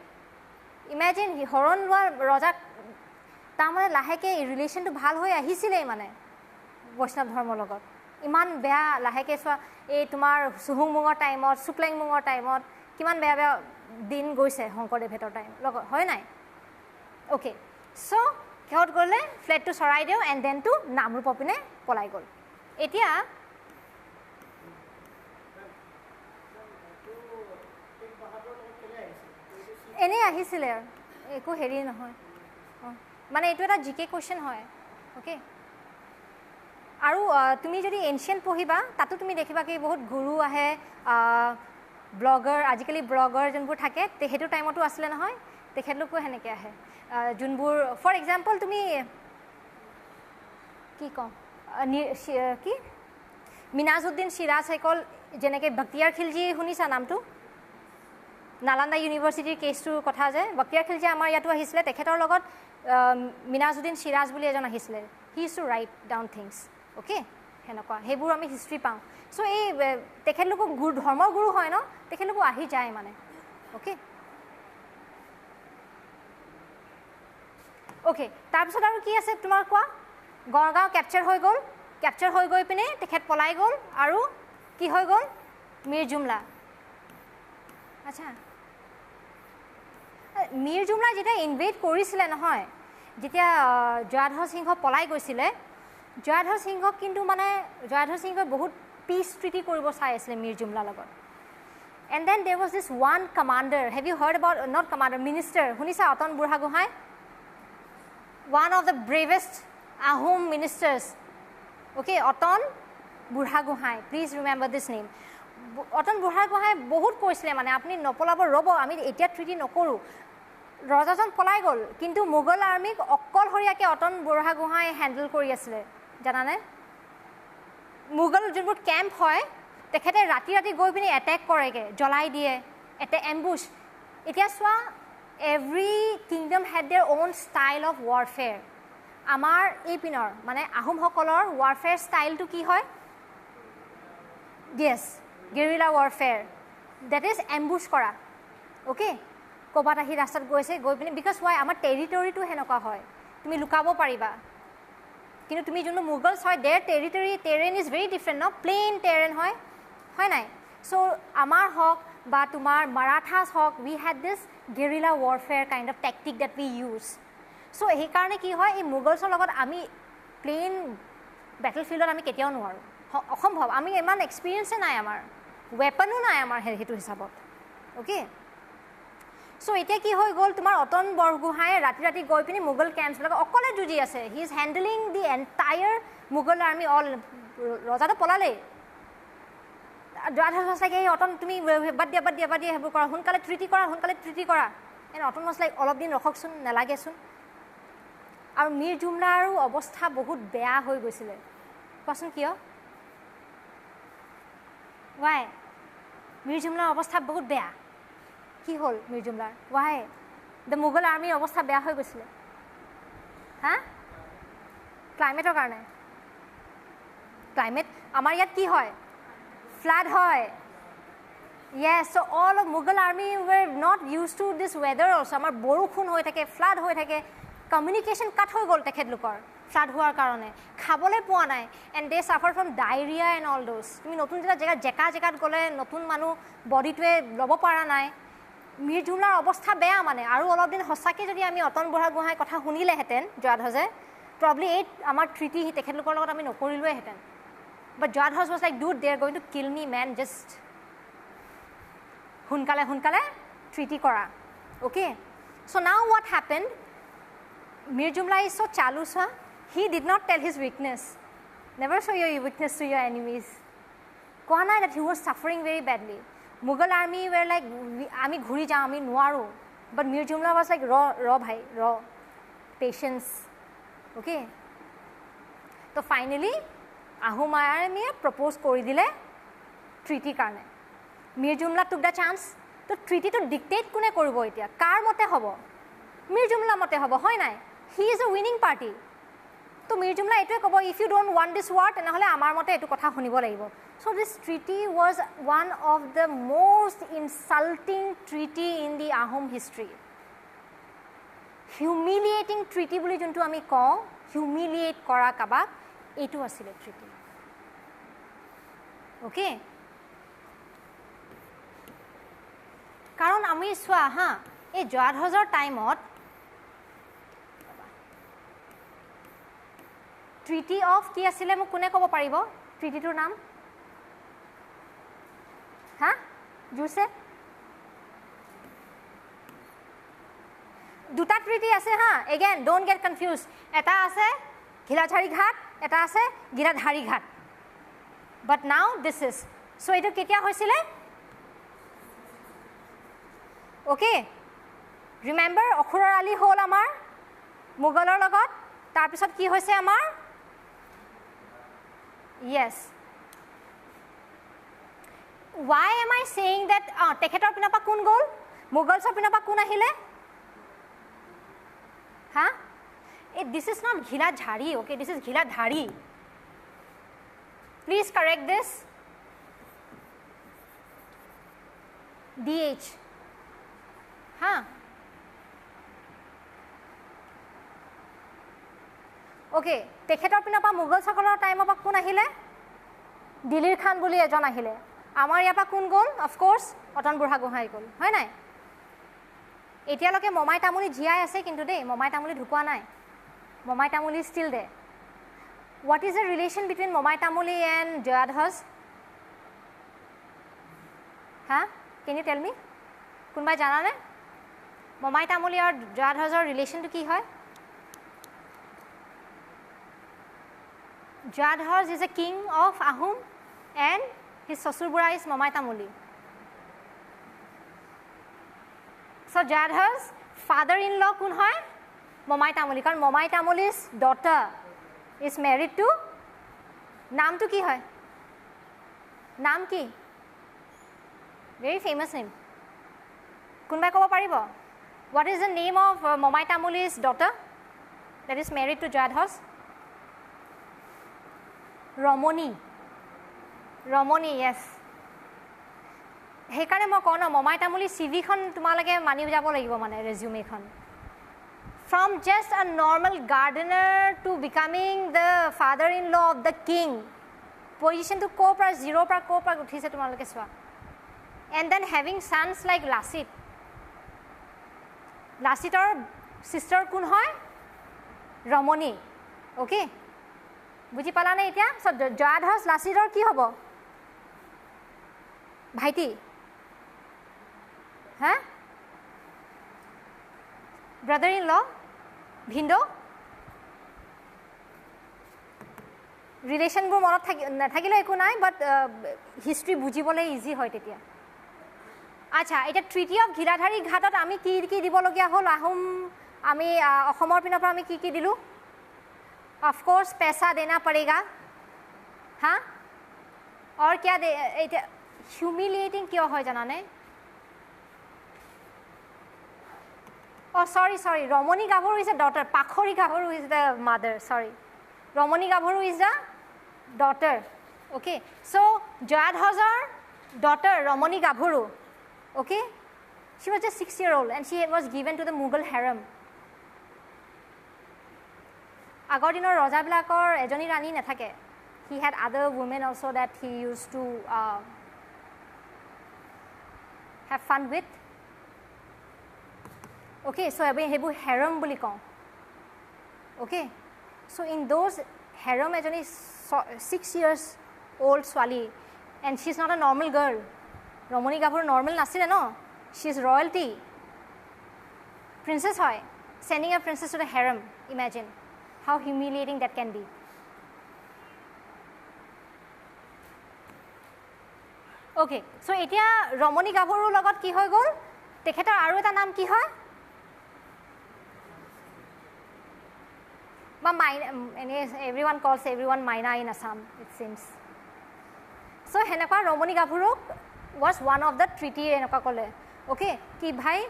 imagine হৰণ লোৱা ৰজা তাৰমানে লাহেকে ৰিলেশ্যনটো ভাল হৈ আহিছিলে মানে বৈষ্ণৱ ধৰ্মৰ লগত ইমান বেয়া লাহেকে চোৱা এই তোমাৰ সুহুংমুঙৰ টাইমত শুক্লেংমুঙৰ টাইমত কিমান বেয়া বেয়া দিন গৈছে শংকৰদেৱহেতৰ টাইম লগত হয় নাই ওকে সো কিহত গ'লে ফ্লেটটো চৰাই দিওঁ এণ্ড দেন টু নামৰূপৰ পিনে পলাই গ'ল এতিয়া এনে আহিছিলে একো হেৰি নহয় মানে এইটো এটা জিকে কোৱেশ্চন হয় ওকে আৰু তুমি যদি এনচিয়েণ্ট পঢ়িবা তাতো তুমি দেখিবা কি বহুত গুৰু আহে ব্লগাৰ আজিকালি ব্লগাৰ যোনবোৰ থাকে সেইটো টাইমতো আছিলে নহয় তেখেতলোকো সেনেকৈ আহে যোনবোৰ ফৰ এক্সাম্পল তুমি কি কওঁ কি মিনাজউদ্দিন চিৰাজ হেকল যেনেকৈ বক্তিয়াৰ খিলজি শুনিছা নামটো নালান্দা ইউনিভাৰ্চিটিৰ কেছটোৰ কথা যে বক্তিয়াৰ খিলজি আমাৰ ইয়াতো আহিছিলে তেখেতৰ লগত মিনাজউদ্দিন চিৰাজ বুলি এজন আহিছিলে he is to write down things okay সেনেকুৱা সেইবোৰ আমি হিষ্ট্ৰী পাওঁ চ' এই তেখেতলোকক ধৰ্মৰ গুৰু হয় ন তেখেতলোকো আহি যায় মানে অ'কে অ'কে তাৰপিছত আৰু কি আছে তোমাৰ কোৱা গড়গাঁও কেপচাৰ হৈ গৈ পিনে তেখেত পলাই গ'ল আৰু কি হৈ গ'ল মীৰ জুমলা আচ্ছা মীৰ জুমলা যেতিয়া ইনভেড কৰিছিলে নহয় যেতিয়া জয়াধৰ সিংহ পলাই গৈছিলে জয়াধৰ সিংহক কিন্তু মানে জয়াধৰ সিংহই বহুত পিচ ট্ৰিটি কৰিব চাই আছিলে মীৰ জুমলাৰ লগত and then there was this one commander have you heard about not commander minister শুনিছা Atan Burhagohain one of the bravest Ahom ministers okay Atan Burhagohain please remember this name Atan Burhagohain বহুত কৈছিলে মানে আপুনি নপলাব ৰ'ব আমি এতিয়া ট্ৰিটি নকৰোঁ ৰজাজন পলাই গ'ল কিন্তু মোগল আৰ্মিক অকলশৰীয়াকৈ অতন বুঢ়াগোহাঁই হেণ্ডেল কৰি আছিলে জানানে মোগল যোনবোৰ কেম্প হয় তেখেতে ৰাতি ৰাতি গৈ পিনি এটেক কৰেগৈ জ্বলাই দিয়ে এম্বুছ এতিয়া চোৱা every kingdom had their own style of warfare আমাৰ এই পিনৰ মানে আহোমসকলৰ ৱাৰফেয়াৰ ষ্টাইলটো কি হয় yes guerrilla warfare that is ambush কৰা অ'কে ক'ৰবাত আহি ৰাস্তাত গৈছে গৈ পিনি বিকজ ৱাই আমাৰ টেৰিটৰিটো সেনেকুৱা হয় তুমি লুকাব পাৰিবা কিন্তু তুমি যোনটো মোগলছ হয় their terrain is very different ন প্লেইন টেৰেন হয় নাই চ' আমাৰ হওক বা তোমাৰ মাৰাঠাছ হওক we had this guerrilla warfare kind of tactic that we use so' সেইকাৰণে কি হয় এই মোগলছৰ লগত আমি প্লেইন বেটেল ফিল্ডত আমি কেতিয়াও নোৱাৰোঁ অসম্ভৱ আমি ইমান এক্সপিৰিয়েঞ্চে নাই আমাৰ ৱেপনো নাই আমাৰ সেইটো হিচাপত অ'কে চ' এতিয়া কি হৈ গ'ল তোমাৰ অতন বৰগোহাঁয়ে ৰাতি ৰাতি গৈ পিনি মোগল কেম্পছবিলাক অকলে যুঁজি আছে he is handling the entire Mughal army all ৰজাটো পলালেই জয়াধৰ চাগে এই অতন তুমি বাদ দিয়া সেইবোৰ কৰা সোনকালে ট্ৰিটি কৰা এণ্ড অতন মাছ লাইক অলপ দিন ৰখকচোন নেলাগেচোন আৰু মীৰ জুমলাৰো অৱস্থা বহুত বেয়া হৈ গৈছিলে কোৱাচোন কিয় ৱাই মীৰ জুমলাৰ অৱস্থা বহুত বেয়া কি হ'ল মীৰ জুমলাৰ ৱাই দ্য মোগল আৰ্মিৰ অৱস্থা বেয়া হৈ গৈছিলে হা ক্লাইমেটৰ কাৰণে ক্লাইমেট আমাৰ ইয়াত কি হয় ফ্লাড হয় yes so' all of Mughal army were not used to this weather also আমাৰ বৰষুণ হৈ থাকে ফ্লাড হৈ থাকে কমিউনিকেশ্যন কাট হৈ গ'ল তেখেতলোকৰ ফ্লাড হোৱাৰ কাৰণে খাবলৈ পোৱা নাই and they suffer from diarrhoea and all those তুমি নতুন যেতিয়া জেগাত গ'লে নতুন মানুহ বডিটোৱে ল'ব পৰা নাই মীৰ জুমলাৰ অৱস্থা বেয়া মানে আৰু অলপ দিন সঁচাকৈ যদি আমি অতন বুঢ়াগোহাঁইৰ কথা শুনিলেহেঁতেন জয়াধজে প্ৰব্লি এই আমাৰ ট্ৰিটি তেখেতলোকৰ লগত আমি নকৰিলোৱেহেঁতেন but Jayadhwaj was like dude they are going to kill me man just সোনকালে ট্ৰিটি কৰা okay so' now what happened Mir Jumla is so' চালু চোৱা he did not tell his weakness never so' your weakness to your enemies কোৱা নাই that he was suffering very badly Mughal army were like আমি ঘূৰি যাওঁ আমি নোৱাৰোঁ but Mir Jumla was like ভাই পেচেঞ্চ অ'কে তো ফাইনেলি আহোম আৰ্মিয়ে প্ৰপ'জ কৰি দিলে ট্ৰিটিৰ কাৰণে মীৰ জুমলা টুক দ্য চান্স তো ট্ৰিটিটো ডিক্টেট কোনে কৰিব এতিয়া কাৰ মতে হ'ব মীৰ জুমলা মতে হ'ব হয় নাই he is a winning party তো মীৰ জুমলা এইটোৱে ক'ব if you don't want this war তেনেহ'লে আমাৰ মতে এইটো কথা শুনিব লাগিব so' this treaty was one of the most insulting treaty in the Ahom history humiliating treaty বুলি যোনটো আমি কওঁ হিউমিলিয়েট কৰা কাবাক এইটো আছিলে ট্ৰিটি অ'কে কাৰণ আমি চোৱা হা এই জয়াধজৰ টাইমত ট্ৰিটি অফ কি আছিলে মোক কোনে ক'ব পাৰিব ট্ৰিটিটোৰ নাম হা জোৰছে দুটা ট্ৰিটি আছে হা এগেইন ডোণ্ট গেট কনফিউজ এটা আছে ঘিলাঝাৰী ঘাট এটা আছে গিলাধাৰী ঘাট বাট নাও দিছ ইজ চ' এইটো কেতিয়া হৈছিলে অ'কে ৰিমেম্বাৰ অখুৰৰ আলি হ'ল আমাৰ মোগলৰ লগত তাৰপিছত কি হৈছে আমাৰ য়েছ why am I saying that তেখেতৰ পিনৰ পৰা কোন গ'ল মোগলছৰ পিনৰ পৰা কোন আহিলে হা this is not Ghiladhari okay this is Ghiladhari please correct this DH ha okay তেখেতৰ পিনৰ পৰা মোগলসকলৰ টাইমৰ পৰা কোন আহিলে দিলীৰ খান বুলি এজন আহিলে আমাৰ ইয়াৰ পৰা কোন গ'ল অফক'ৰ্ছ অতন বুঢ়াগোহাঁই গ'ল হয় নাই এতিয়ালৈকে মমাই তামুলী জীয়াই আছে কিন্তু দেই মমাই তামুলী ঢুকুৱা নাই Momai Tamuli still they what is the relation between Momai Tamuli and Jayadhwaj হা কেন ইউ টেল মি কোনোবাই জানানে মমাই তামুলী আৰু জয়াধ্বজৰ ৰিলেশ্যনটো কি হয় Jayadhwaj is a king of Ahom and his Sasur Bura is Mamai Tamuli. So Jadha's father-in-law kun hoy Mamai Tamuli karon Mamai Tamuli's daughter is married to naam to ki hoy naam ki very famous name kunbai kobo paribo what is the name of Mamai Tamuli's daughter that is married to Jadha's ৰমণী য়েছ সেইকাৰণে মই কওঁ ন মমাই তামুলী চিভিখন তোমালোকে মানি যাব লাগিব মানে ৰেজিউমেখন from just a normal gardener to becoming the father in law of the king পজিশ্যনটো ক'ৰ পৰা জিৰ'ৰ পৰা ক'ৰ পৰা উঠিছে তোমালোকে চোৱা and then having chance like লাচিতৰ চিষ্টাৰ কোন হয় ৰমণী অ'কে বুজি পালানে এতিয়া জয়াধ্বজ লাচিতৰ কি হ'ব ভাইটি হা ব্ৰাদাৰ ইন ল ভিন্দ ৰিলেশ্যনবোৰ মনত নাথাকিলেও একো নাই বাট হিষ্ট্ৰী বুজিবলৈ ইজি হয় তেতিয়া আচ্ছা এতিয়া ট্ৰিটি অফ ঘিলাধাৰী ঘাটত আমি কি কি দিবলগীয়া হ'ল আহোম আমি অসমৰ পিনৰ পৰা আমি কি কি দিলোঁ অফক'ৰ্ছ पैसा देना पड़ेगा हाँ और क्या दे ह्यूमिलिएटिंग क्यों হয় জানানে oh sorry Ramani Gavaru is a daughter Pakhori Gavaru is the mother sorry Ramani Gavaru is the daughter okay so Jayadhazar daughter Ramani Gavaru okay she was just 6-year-old and she was given to the Mughal harem আগৰ দিনৰ ৰজাবিলাকৰ এজনী ৰাণী নাথাকে he had other women also that he used to have fun with okay so হেবু harem বুলি কওঁ okay so in those harem এজনী 6 years old ছোৱালী and she is not a normal girl ৰমণী গাভৰু normal নাছিলে ন she is royalty princess হয় sending a princess to the harem imagine how humiliating that can be okay so এতিয়া ৰমণী গাভৰুৰ লগত কি হৈ গ'ল তেখেতৰ আৰু এটা নাম কি হয় বা everyone calls everyone Maina in Assam it seems so হেনেকুৱা ৰমণী গাভৰুক was one of the treaty এনেকুৱা ক'লে okay কি ভাই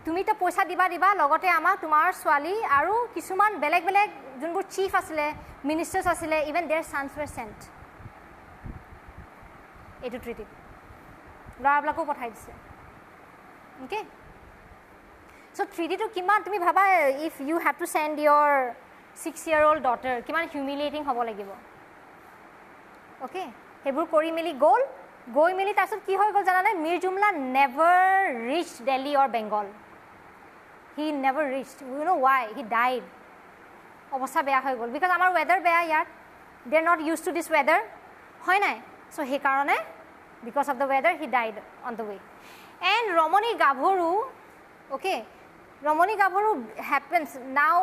তুমি তো পইচা দিবা লগতে আমাক তোমাৰ ছোৱালী আৰু কিছুমান বেলেগ যোনবোৰ চিফ আছিলে মিনিষ্টাৰ্ছ আছিলে even their sons were sent এইটো ট্ৰিটি ল'ৰাবিলাকো পঠাই দিছে অ'কে চ' ট্ৰিটিটো কিমান তুমি ভাবা if you have to send your 6-year-old daughter কিমান হিউমিলিয়েটিং হ'ব লাগিব অ'কে সেইবোৰ কৰি মেলি গৈ মেলি তাৰপিছত কি হৈ গ'ল জানানে Mir Jumla never reach Delhi or Bengal he never reached you know why he died অৱস্থা বেয়া হৈ গ'ল because আমাৰ weather বেয়া ইয়াত they are not used to this weather হয় নাই so he karone because of the weather he died on the way and Ramani Gavaru okay Ramani Gavaru happens now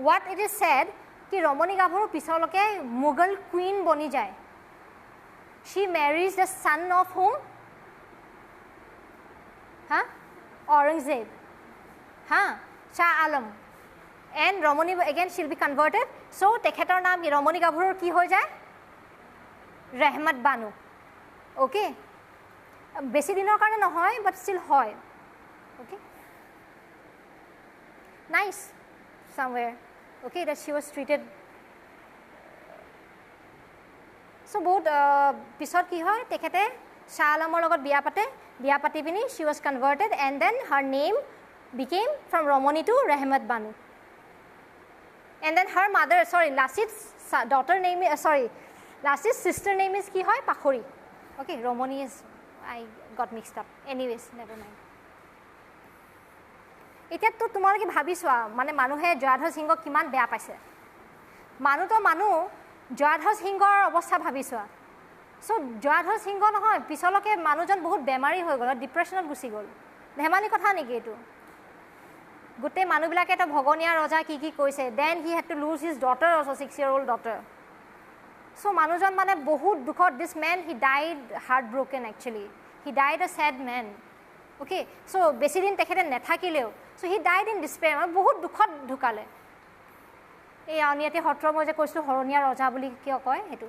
what it is said কি ৰমণী গাভৰু পিছলৈকে Mughal queen বনি যায় she marries the son of whom Aurangzeb Shah Alam and Ramani again she'll be converted so tekhetor naam ki Ramani gaburur ki hoy jay Rehmat Banu okay beshi dinor karone nohoy but still hoy okay nice somewhere okay that she was treated so বহুত পিছত কি হয় তেখেতে শাহ আলমৰ লগত বিয়া পাতি পিনি she was converted and then her name became from Ramani to Rehmat Banu and then her mother Lasit's daughter name Lasit's sister name is ki hoy Pakhori okay Ramani is I got mixed up anyways never mind এতিয়া তো তোমালোকে ভাবিছোৱা মানে মানুহে জয়াধৰ সিংহক কিমান বেয়া পাইছে মানুহ জয়াধৰ সিংহৰ অৱস্থা ভাবিছোৱা সো জয়াধৰ সিংহ নহয় পিছলৈকে মানুহজন বহুত বেমাৰী হৈ গ'ল ডিপ্ৰেছনত গুচি গ'ল ধেমালি কথা নেকি এইটো গোটেই মানুহবিলাকে এটা ভগনীয়া ৰজা কি কৈছে then he had to lose his daughter also 6-year-old daughter so মানুহজন মানে বহুত দুখত this man he died heart broken actually he died a sad man okay so বেছি দিন তেখেতে নেথাকিলেও so he died in despair বহুত দুখত ঢুকালে এই আউনিয়াতে সত্ৰ মই যে কৈছিলো হৰণীয়া ৰজা বুলি কিয় কয় হেতু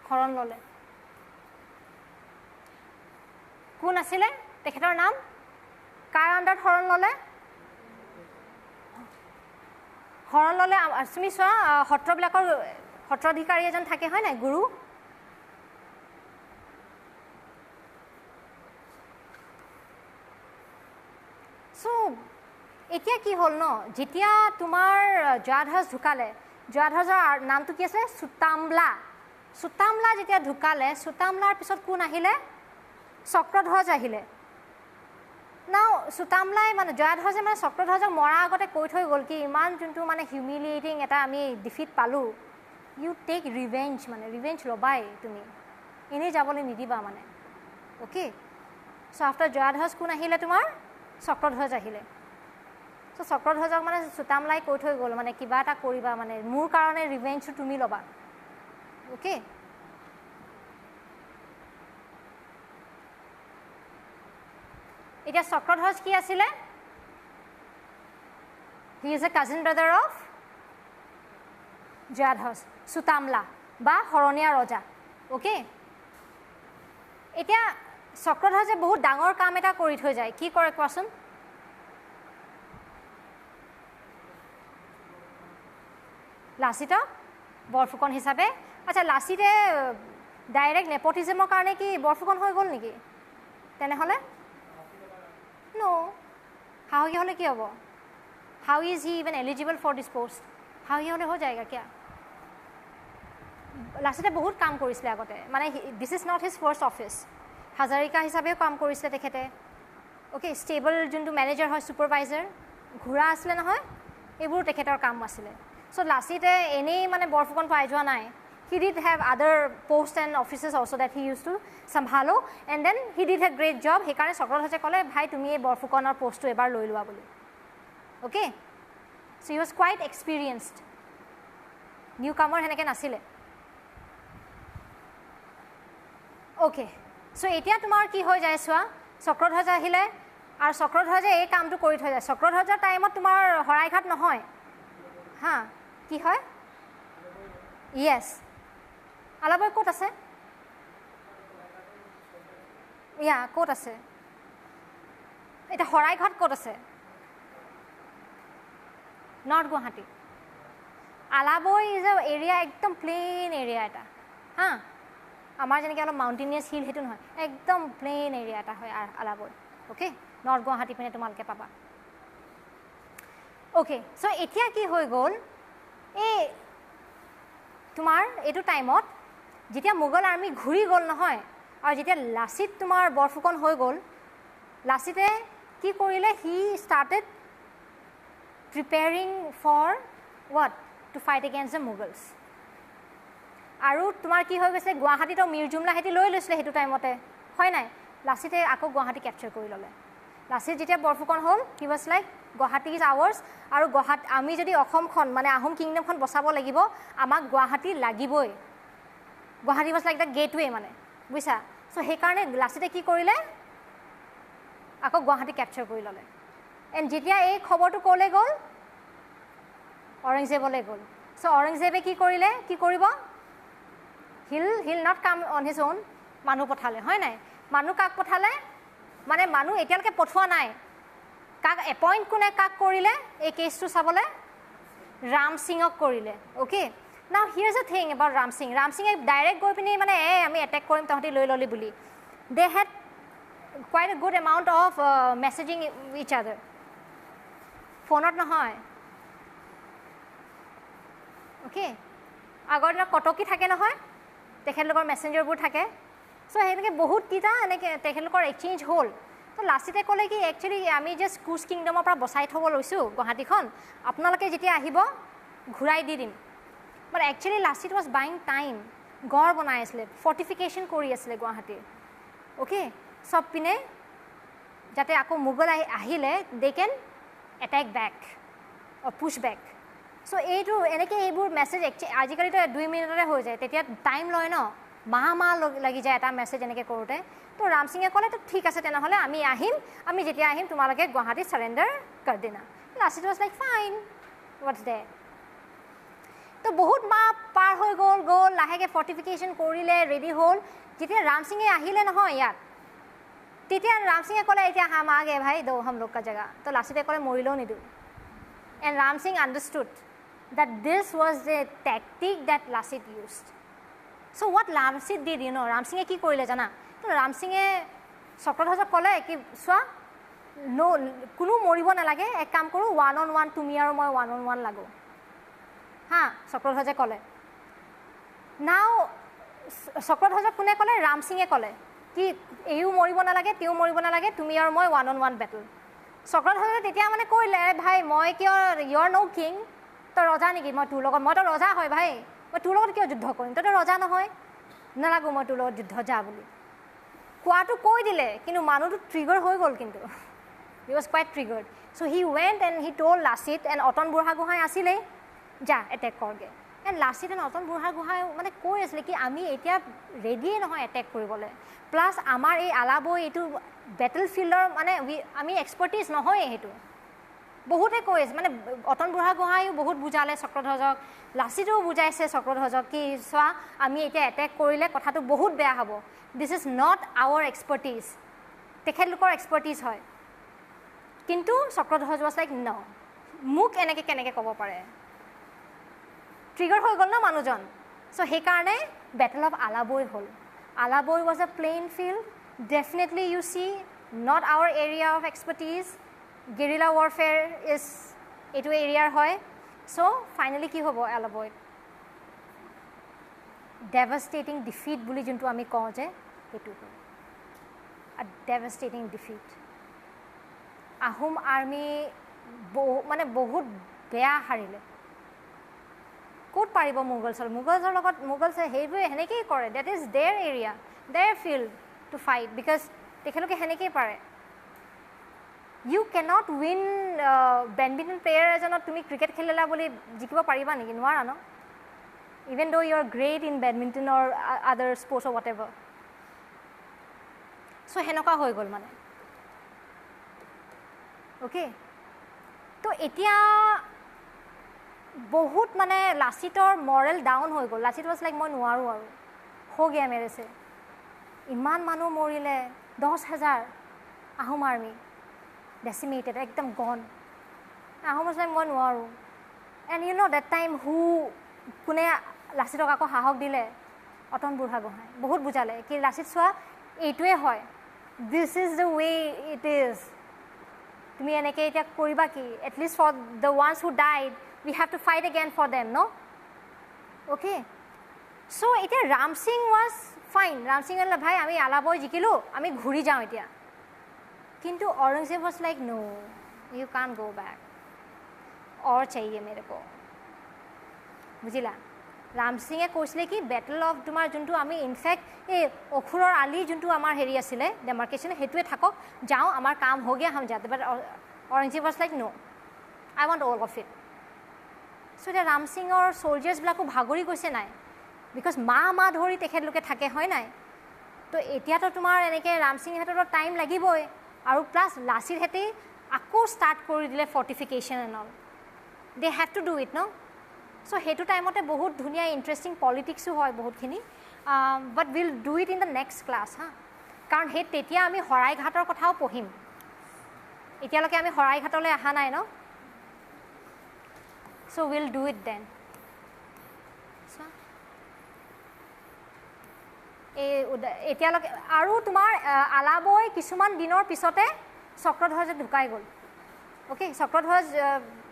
হৰণ ললে কোন আছিলে তেখেতৰ নাম কাৰ আণ্ডাৰত হৰণ ললে তুমি চোৱা সত্ৰবিলাকৰ সত্ৰাধিকাৰী এজন থাকে হয় নাই গুৰু সো এতিয়া কি হল ন যেতিয়া তোমাৰ জয়াধৰ ঢুকালে জয়াধৰৰ নামটো কি আছে সুতামলা যেতিয়া ঢুকালে সুতামলাৰ পিছত কোন আহিলে চক্ৰধ্বজ আহিলে নাও সুতামলাই মানে জয়াধৰ মানে চক্ৰধ্বজক মৰা আগতে কৈ থৈ গ'ল কি ইমান যোনটো মানে হিউমিলিয়েটিং এটা আমি ডিফিট পালো ইউ টেক ৰিভেঞ্জ মানে ৰিভেঞ্জ লবাই তুমি এনেই যাবলৈ নিদিবা মানে ওকে সো আফটাৰ জয়াধৰ কোন আহিলে তোমাৰ চক্ৰধ্বজ আহিলে সো চক্ৰধ্বজক মানে সুতামলাই কৈ থৈ গ'ল মানে কিবা এটা কৰিবা মানে মোৰ কাৰণে ৰিভেঞ্জটো তুমি ল'বা ওকে এতিয়া চক্ৰধ্বজ কি আছিলে he is a cousin brother of Jayadhwaj Sutamla বা হৰণীয়া ৰজা ওকে এতিয়া চক্ৰধ্বজে বহুত ডাঙৰ কাম এটা কৰি থৈ যায় কি কৰে কোৱাচোন লাচিতক বৰফুকন হিচাপে আচ্ছা লাচিতে ডাইৰেক্ট নেপটিজমৰ কাৰণে কি বৰফুকন হৈ গ'ল নেকি তেনেহ'লে নো সাহসী হ'লে কি হ'ব how is he even eligible for this post সাহসী হ'লে হৈ যায়গা কিয় লাচিতে বহুত কাম কৰিছিলে আগতে মানে this is not his first office Hazarika হিচাপেও কাম কৰিছিলে তেখেতে ওকে ষ্টেবল যোনটো মেনেজাৰ হয় ছুপাৰভাইজাৰ ঘোঁৰা আছিলে নহয় এইবোৰ তেখেতৰ কাম আছিলে সো লাচিতে এনেই মানে বৰফুকন পাই যোৱা নাই he did have other posts and offices also that he used to samhalo and then he did a great job হেকাৰণে চক্ৰধ্বজে ক'লে ভাই তুমি এই বৰফুকনৰ পোষ্টটো এবাৰ লৈ লোৱা বুলি okay so he was quite experienced newcomer হেনেকে নাছিলে okay so এতিয়া তোমাৰ কি হৈ যায় চোৱা চক্ৰধ্বজ আহিলে আৰু চক্ৰধ্বজে এই কামটো কৰি থৈ যায় চক্ৰধ্বজৰ টাইমত তোমাৰ হৰাইঘাট নহয় হা কি হয় yes আলাবৈ ক'ত আছে ইয়া ক'ত আছে এটা হৰাইঘাট ক'ত আছে north Guwahati Alaboi is a area একদম প্লেন এৰিয়া এটা হা আমাৰ যেনেকৈ অলপ মাউণ্টেনিয়াছ হিল সেইটো নহয় একদম প্লেন এৰিয়া এটা হয় আলাবৈ অ'কে নৰ্থ গুৱাহাটী পিনে তোমালোকে পাবা অ'কে চ' এতিয়া কি হৈ গ'ল এই তোমাৰ এইটো টাইমত যেতিয়া মোগল আৰ্মি ঘূৰি গ'ল নহয় আৰু যেতিয়া লাচিত তোমাৰ বৰফুকন হৈ গ'ল লাচিতে কি কৰিলে he started preparing for what to fight against the Mughals আৰু তোমাৰ কি হৈ গৈছে গুৱাহাটীতো মিৰ জুমলা হেতি লৈ লৈছিলে সেইটো টাইমতে হয় নাই লাচিতে আকৌ গুৱাহাটী কেপচাৰ কৰি ল'লে লাচিত যেতিয়া বৰফুকন হ'ল he was like Guwahati is hours আৰু আমি যদি অসমখন মানে আহোম কিংডমখন বচাব লাগিব আমাক গুৱাহাটী লাগিবই Guwahati was like the gateway মানে বুজিছা চ' সেইকাৰণে লাচিতে কি কৰিলে আকৌ গুৱাহাটী কেপচাৰ কৰি ল'লে এণ্ড যেতিয়া এই খবৰটো ক'লৈ গ'ল অৰংজেবলৈ গ'ল চ' অৰংজেবে কি কৰিলে কি কৰিব he'll not come on his own মানুহ পঠালে হয় নাই মানুহ কাক পঠালে মানে মানুহ এতিয়ালৈকে পঠোৱা নাই কাক এপইণ্ট কোনে কাক কৰিলে এই কেছটো চাবলৈ ৰাম সিঙক কৰিলে okay now here's a thing about Ram সিঙে ডাইৰেক্ট গৈ পিনি মানে আমি এটেক কৰিম তহঁতি লৈ ল'লি বুলি দে head quite a good amount of messaging each other ফোনত নহয় অ'কে আগৰ দিনত কটকি থাকে নহয় তেখেতলোকৰ মেছেঞ্জাৰবোৰ থাকে চ' সেনেকৈ বহুতকেইটা এনেকৈ তেখেতলোকৰ এক্সেঞ্জ হ'ল তো লাচিতে ক'লে কি একচুৱেলি আমি জাষ্ট কুচ কিংডমৰ পৰা বচাই থ'ব লৈছোঁ গুৱাহাটীখন আপোনালোকে যেতিয়া আহিব ঘূৰাই দি দিম but actually Lachit was buying time গড় বনাই আছিলে ফৰ্টিফিকেশ্যন কৰি আছিলে গুৱাহাটীৰ অ'কে চব পিনে যাতে আকৌ মোগল আহিলে দে কেন এটেক বেক পুছ বেক চ' এইটো এনেকৈ এইবোৰ মেছেজ আজিকালিতো 2 মিনিটতে হৈ যায় তেতিয়া টাইম লয় ন মাহ লাগি যায় এটা মেছেজ এনেকৈ কৰোঁতে তো ৰাম সিঙে ক'লে তো ঠিক আছে তেনেহ'লে আমি যেতিয়া আহিম তোমালোকে গুৱাহাটীত চাৰেণ্ডাৰ কৰ দিনা Lachit was like fine what's they তো বহুত মাহ পাৰ হৈ গ'ল লাহেকৈ ফৰ্টিফিকেশ্যন কৰিলে ৰেডি হ'ল যেতিয়া ৰাম সিঙে আহিলে নহয় ইয়াত তেতিয়া ৰাম সিঙে ক'লে এতিয়া হাম আগে ভাই দো হাম লোক কা জেগা তো লাচিতে ক'লে মৰিলেও নিদিওঁ and Ram Singh understood that this was the tactic that Lasit used. So what Lasit did, you know, Ram Singhe ki korile jana? To Ram Singhe Chakraধ্বজক ক'লে কি চোৱা নো কোনো মৰিব নালাগে এক কাম কৰোঁ 1-on-1 তুমি আৰু মই 1-on-1 লাগো হা চক্ৰধ্বজে ক'লে নাও চক্ৰধ্বজক কোনে ক'লে ৰাম সিঙে ক'লে কি এইও মৰিব নালাগে তেও মৰিব নালাগে তুমি আৰু মই 1-on-1 বেটল চক্ৰধ্বজে তেতিয়া মানে কৈলে ভাই মই কিয় ইউৰ নো কিং তই ৰজা নেকি মই তোৰ লগত মইতো ৰজা হয় ভাই মই তোৰ লগত কিয় যুদ্ধ কৰিম তইতো ৰজা নহয় নালাগো মই তোৰ লগত যুদ্ধ যা বুলি কোৱাটো কৈ দিলে কিন্তু মানুহটো ট্ৰিগাৰ হৈ গ'ল কিন্তু he was quite triggered so' he went and he told Lachit and Atan Burhagohain আছিলেই যা এটেক কৰগে এণ্ড লাচিত এণ্ড অটন বুঢ়াগোহাঁই মানে কৈ আছিলে কি আমি এতিয়া ৰেডিয়ে নহয় এটেক কৰিবলৈ প্লাছ আমাৰ এই আলাবৈ এইটো বেটেল ফিল্ডৰ মানে আমি এক্সপাৰ্টিজ নহয় সেইটো বহুতে কৈ আছে মানে অটন বুঢ়াগোহাঁইও বহুত বুজালে চক্ৰধ্বজক লাচিতেও বুজাইছে চক্ৰধ্বজক কি চোৱা আমি এতিয়া এটেক কৰিলে কথাটো বহুত বেয়া হ'ব দিছ ইজ নট আৱাৰ এক্সপাৰ্টিজ তেখেতলোকৰ এক্সপাৰ্টিজ হয় কিন্তু চক্ৰধ্বজ ৱাজ লাইক ন মোক এনেকৈ কেনেকৈ ক'ব পাৰে ট্ৰিগাৰ হৈ গ'ল ন মানুহজন চ' সেইকাৰণে বেটেল অফ আলাবৈ হ'ল Alaboi was a plain field definitely you see not our area of expertise guerrilla warfare is এইটো এৰিয়াৰ হয় চ' ফাইনেলি কি হ'ব আলাবৈত ডেভাষ্টেটিং ডিফিট বুলি যোনটো আমি কওঁ যে সেইটো হয় ডেভাষ্টেটিং ডিফিট আহোম আৰ্মি মানে বহুত বেয়া হাৰিলে ক'ত পাৰিব মোগলছৰ লগত মোগলছে সেইবোৰে সেনেকেই কৰে that is their area their field to fight because তেখেতলোকে সেনেকেই পাৰে you cannot win badminton player এজনত তুমি ক্ৰিকেট খেলিলা বুলি জিকিব পাৰিবা নেকি নোৱাৰা ন even though you are great in badminton or other sports or whatever so' সেনেকুৱা হৈ গ'ল মানে অ'কে তো এতিয়া বহুত মানে লাচিতৰ মৰেল ডাউন হৈ গ'ল লাচিত ৱাজ লাইক মই নোৱাৰোঁ আৰু হৈ গিয়া মেৰেছে ইমান মানুহ মৰিলে 10,000 আহোম আৰ্মি ডেচিমেটেড একদম গন আহোম ৱাজ লাইক মই নোৱাৰোঁ and you know' that time কোনে লাচিতক আকৌ সাহস দিলে অটন বুঢ়াগোহাঁই বহুত বুজালে কি লাচিত চোৱা এইটোৱে হয় this is the way it is তুমি এনেকৈ এতিয়া কৰিবা কি at least for the ones who died we have to fight again for them, no? Okay. So, এতিয়া ৰাম সিং was fine. ৰাম সিং ক'লে ভাই আমি আলাবৈ জিকিলোঁ আমি ঘূৰি যাওঁ এতিয়া কিন্তু Aurangzeb was like no you can't go back और चाहिए मेरे को বুজিলা ৰাম সিঙে কৈছিলে কি বেটল অফ তোমাৰ যোনটো আমি ইনফেক্ট এই অখুৰৰ আলি যোনটো আমাৰ হেৰি আছিলে ডেমাৰ্কেশ্যন সেইটোৱে থাকক যাওঁ আমাৰ কাম হৈ গিয়া হাম যাতে বাট Aurangzeb was like, no, I want all of it. So এতিয়া ৰাম সিঙৰ soldiers-বিলাকো ভাগৰি গৈছে নাই, because মাহ ধৰি তেখেতলোকে থাকে হয় নাই, তো এতিয়াতো তোমাৰ এনেকৈ ৰাম সিংহেঁতৰো টাইম লাগিবই, আৰু প্লাছ লাচিৰহেঁতে আকৌ ষ্টাৰ্ট কৰি দিলে fortification and all, they have to do it ন। চ' সেইটো টাইমতে বহুত ধুনীয়া ইণ্টাৰেষ্টিং পলিটিক্সো হয় বহুতখিনি, but will do it in the next class হা, কাৰণ সেই তেতিয়া আমি শৰাইঘাটৰ কথাও পঢ়িম, এতিয়ালৈকে আমি শৰাইঘাটলৈ অহা নাই ন। চ' উইল ডু ইট দেন। এতিয়ালৈকে আৰু তোমাৰ আলাবৈ কিছুমান দিনৰ পিছতে চক্ৰধ্বজ ঢুকাই গ'ল। অ'কে, চক্ৰধ্বজ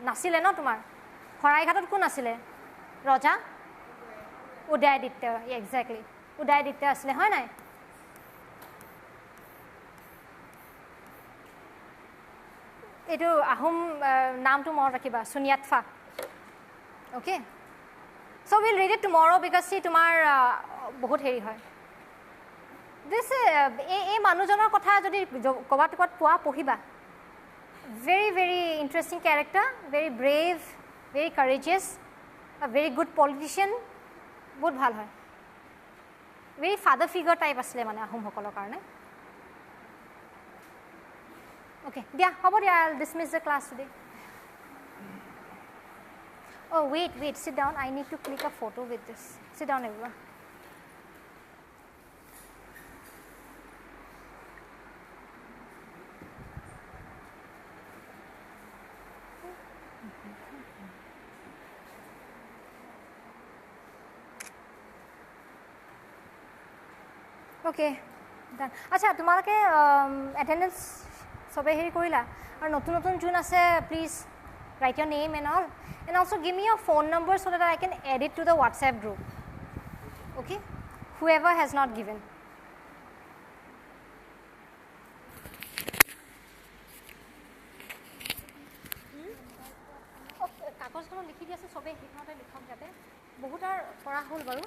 নাছিলে ন তোমাৰ শৰাইঘাটত, কোন আছিলে ৰজা? উদয়াদিত্য, একজেক্টলি উদয়াদিত্য আছিলে হয় নাই। এইটো আহোম নামটো মনত ৰাখিবা, Sunyatpha. Okay, so' will read it tomorrow because সি তোমাৰ বহুত হেৰি হয়। দিছ এই মানুহজনৰ কথা যদি ক'ৰবাত পোৱা পঢ়িবা, very very interesting character, very brave, very courageous, very good politician, বহুত ভাল হয়, ভেৰি ফাদাৰ ফিগাৰ টাইপ আছিলে মানে আহোমসকলৰ কাৰণে। অ'কে দিয়া, হ'ব দিয়া, I will dismiss the class today. Oh, wait, sit down. I need to click a photo with this. Sit down, everyone. Okay, done. আচ্ছা, তোমালোকে এটেণ্ডেঞ্চ চবে হেৰি কৰিলা, আৰু নতুন নতুন যোন আছে please write your name and all, and also give me your phone number so that I can add it to the WhatsApp group. Okay, whoever has not given. কাগজখনত লিখি দি আছে চবেই, সেইখনতে লিখক যাতে বহুত আৰু কৰা হ'ল বাৰু।